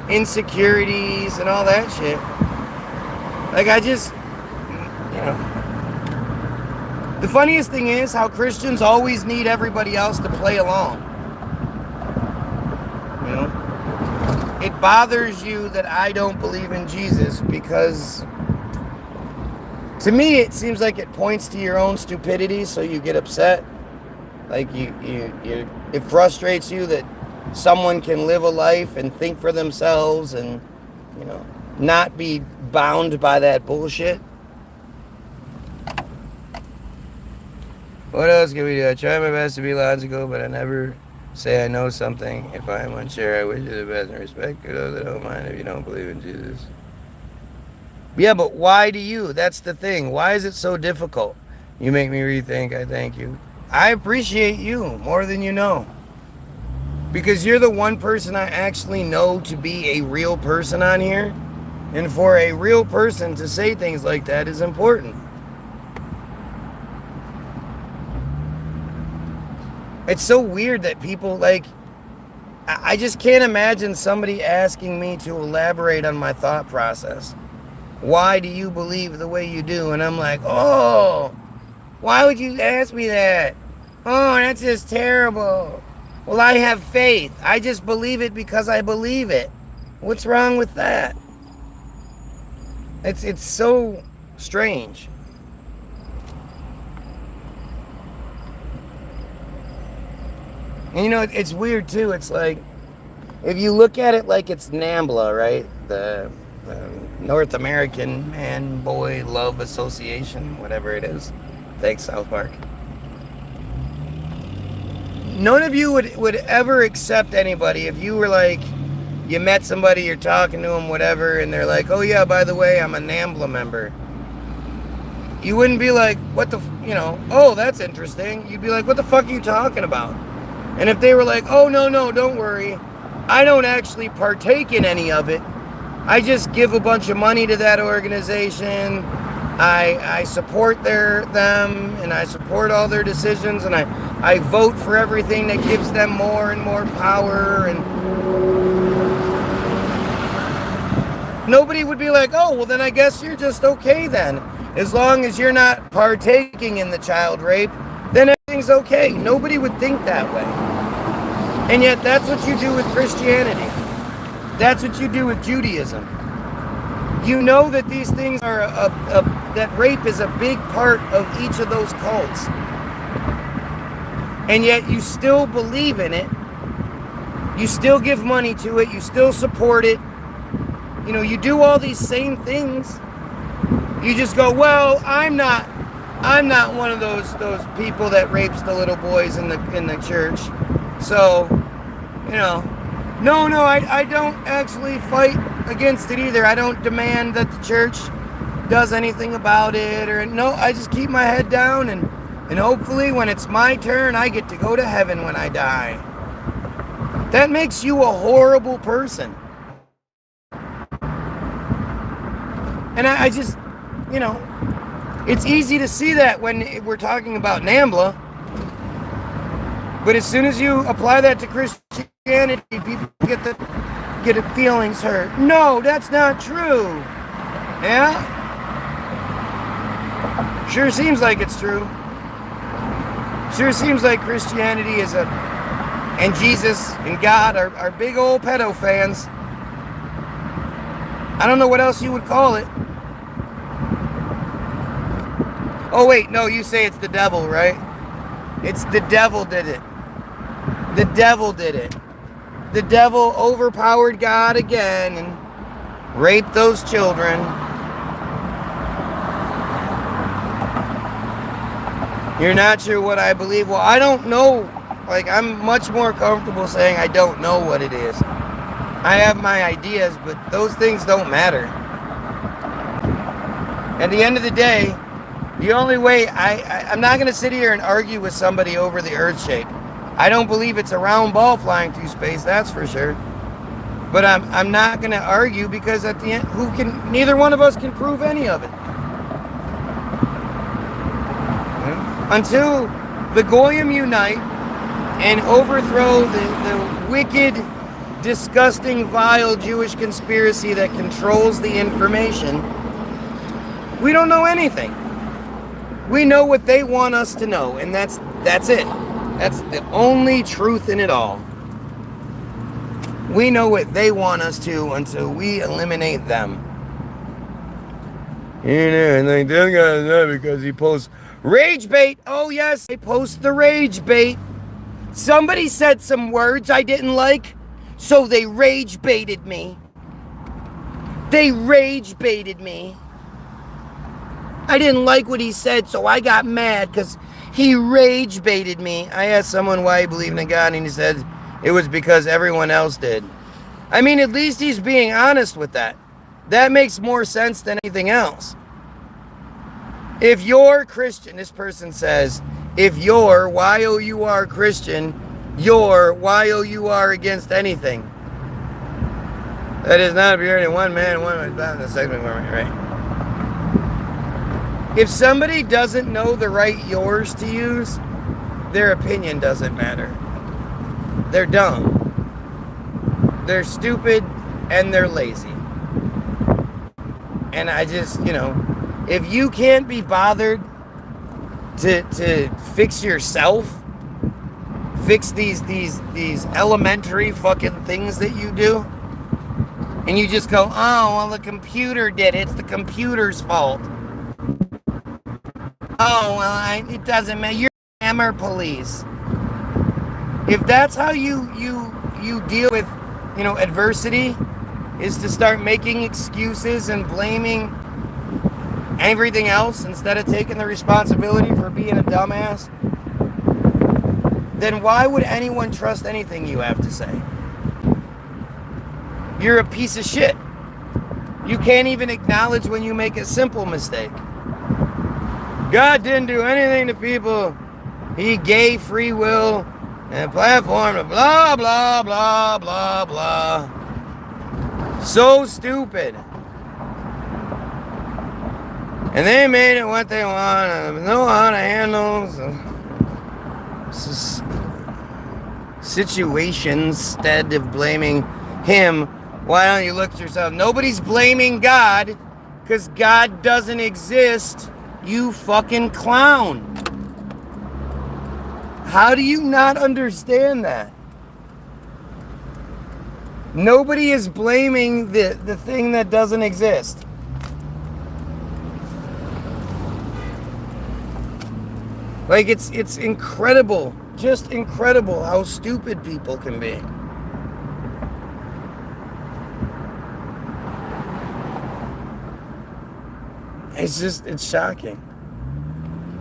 S1: insecurities and all that shit, like, the funniest thing is how Christians always need everybody else to play along. It bothers you that I don't believe in Jesus because, to me, it seems like it points to your own stupidity, so you get upset. Like, it frustrates you that someone can live a life and think for themselves and, not be bound by that bullshit. What else can we do? I try my best to be logical, but I never say I know something. If I am unsure, I wish you the best and respect for those that don't mind if you don't believe in Jesus. Yeah, but why do you? That's the thing. Why is it so difficult? You make me rethink. I thank you. I appreciate you more than you know. Because you're the one person I actually know to be a real person on here. And for a real person to say things like that is important. It's so weird that people, like, I just can't imagine somebody asking me to elaborate on my thought process. Why do you believe the way you do? And I'm like, oh, why would you ask me that? Oh, that's just terrible. Well, I have faith. I just believe it because I believe it. What's wrong with that? It's so strange. And it's weird too. It's like, if you look at it like it's NAMBLA, right? The North American Man Boy Love Association, whatever it is. Thanks, South Park. None of you would ever accept anybody if you were like, you met somebody, you're talking to them, whatever, and they're like, oh yeah, by the way, I'm a NAMBLA member. you wouldn't be like, what the, oh, that's interesting. You'd be like, what the fuck are you talking about? And if they were like, oh, no, don't worry, I don't actually partake in any of it. I just give a bunch of money to that organization. I support them, and I support all their decisions, and I vote for everything that gives them more and more power, and nobody would be like, oh, well then I guess you're just okay then. As long as you're not partaking in the child rape, then everything's okay. Nobody would think that way. And yet that's what you do with Christianity. That's what you do with Judaism. You know that these things are that rape is a big part of each of those cults. And yet you still believe in it. You still give money to it. You still support it. You do all these same things. You just go, well, I'm not one of those people that rapes the little boys in the church. So, no, I don't actually fight against it either. I don't demand that the church does anything about it, or no, I just keep my head down, and hopefully when it's my turn, I get to go to heaven when I die. That makes you a horrible person. And I just, it's easy to see that when we're talking about NAMBLA. But as soon as you apply that to Christianity, people get the feelings hurt. No, that's not true. Yeah? Sure seems like it's true. Sure seems like Christianity and Jesus and God are big old pedo fans. I don't know what else you would call it. Oh wait, no, you say it's the devil, right? It's the devil did it. The devil did it. The devil overpowered God again and raped those children. You're not sure what I believe? Well, I don't know. I'm much more comfortable saying I don't know what it is. I have my ideas, but those things don't matter. At the end of the day, the only way I'm not going to sit here and argue with somebody over the earth shape. I don't believe it's a round ball flying through space, that's for sure. But I'm not going to argue, because at the end, neither one of us can prove any of it. Until the Goyim unite and overthrow the wicked, disgusting, vile Jewish conspiracy that controls the information, we don't know anything. We know what they want us to know, and that's it. That's the only truth in it all. We know what they want us to until we eliminate them. And like this guy's not because he posts rage bait. Oh yes, they post the rage bait. Somebody said some words I didn't like, so they rage baited me. They rage baited me. I didn't like what he said, so I got mad because he rage baited me. I asked someone why he believed in God, and he said it was because everyone else did. I mean, at least he's being honest with that. That makes more sense than anything else. If you're Christian, this person says, if you're Y-O-U-R Christian, you're Y-O-U-R against anything. That is not purity. One man, one in the segment, right? If somebody doesn't know the right yours to use, their opinion doesn't matter. They're dumb. They're stupid, and they're lazy. And I just, if you can't be bothered to fix yourself, fix these elementary fucking things that you do, and you just go, oh, well, the computer did it. It's the computer's fault. Oh, well, it doesn't matter. You're grammar police. If that's how you deal with, adversity, is to start making excuses and blaming everything else instead of taking the responsibility for being a dumbass, then why would anyone trust anything you have to say? You're a piece of shit. You can't even acknowledge when you make a simple mistake. God didn't do anything to people. He gave free will and a platform to blah, blah, blah, blah, blah. So stupid. And they made it what they want. And know how to handle situations instead of blaming him. Why don't you look at yourself? Nobody's blaming God because God doesn't exist, you fucking clown. How do you not understand that? Nobody is blaming the thing that doesn't exist. Like, it's incredible, just incredible how stupid people can be. It's shocking.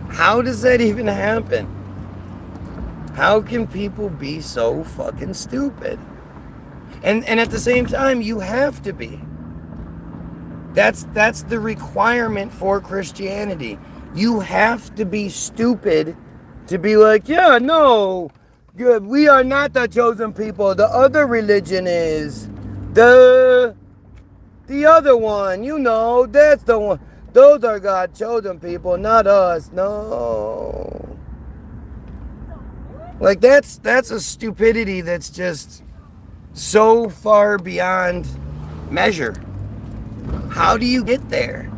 S1: How does that even happen? How can people be so fucking stupid? And at the same time, you have to be. That's the requirement for Christianity. You have to be stupid to be like, yeah, no, good. We are not the chosen people. The other religion is the other one. You know, that's the one. Those are God's chosen people, not us. No. Like, that's a stupidity that's just so far beyond measure. How do you get there?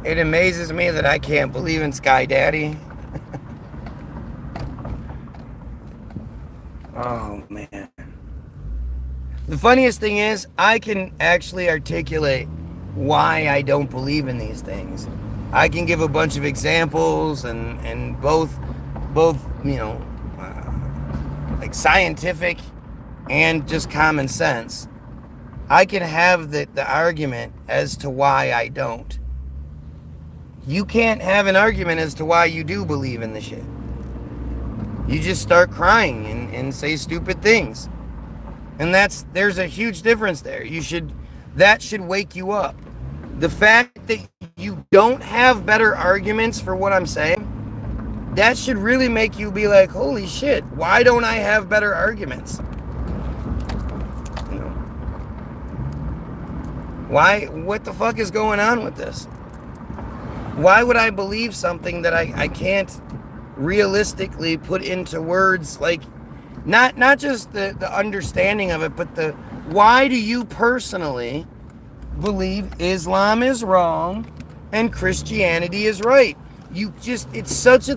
S1: It amazes me that I can't believe in Sky Daddy. Oh, man. The funniest thing is, I can actually articulate why I don't believe in these things. I can give a bunch of examples and both you know, like scientific and just common sense. I can have the argument as to why I don't. You can't have an argument as to why you do believe in the shit. You just start crying and say stupid things. And there's a huge difference there. That should wake you up. The fact that you don't have better arguments for what I'm saying, that should really make you be like, holy shit, why don't I have better arguments? You know? What the fuck is going on with this? Why would I believe something that I can't realistically put into words? Like, not just the understanding of it, but why do you personally believe Islam is wrong and Christianity is right? It's such a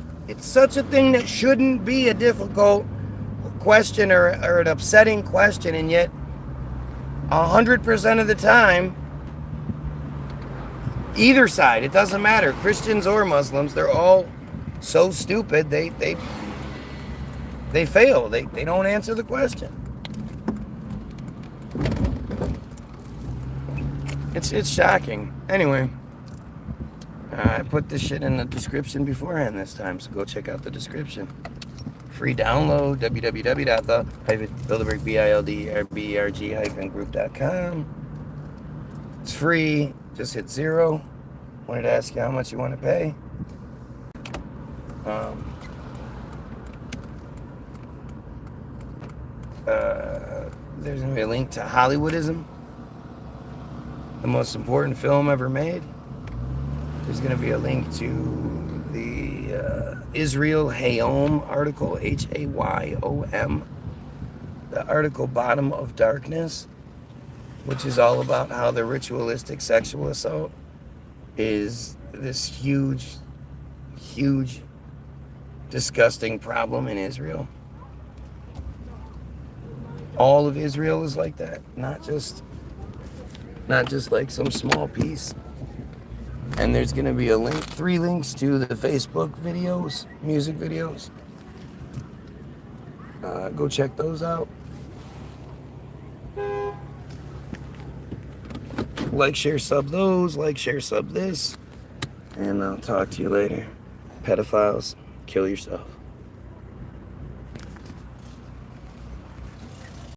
S1: thing that shouldn't be a difficult question or an upsetting question, and yet 100% of the time, either side, it doesn't matter, Christians or Muslims, they're all so stupid they fail. They don't answer the question. It's shocking. Anyway, I put this shit in the description beforehand this time, so go check out the description. Free download, www.bilderberg-group.com. It's free. Just hit 0. Wanted to ask you how much you want to pay. There's going to be a link to Hollywoodism, the most important film ever made. There's going to be a link to the Israel Hayom article, Hayom, the article Bottom of Darkness, which is all about how the ritualistic sexual assault is this huge, disgusting problem in Israel. All of Israel is like that, not just like some small piece. And there's going to be 3 links to the Facebook videos, music videos. Go check those out. Like, share, sub those. Like, share, sub this. And I'll talk to you later. Pedophiles, kill yourself.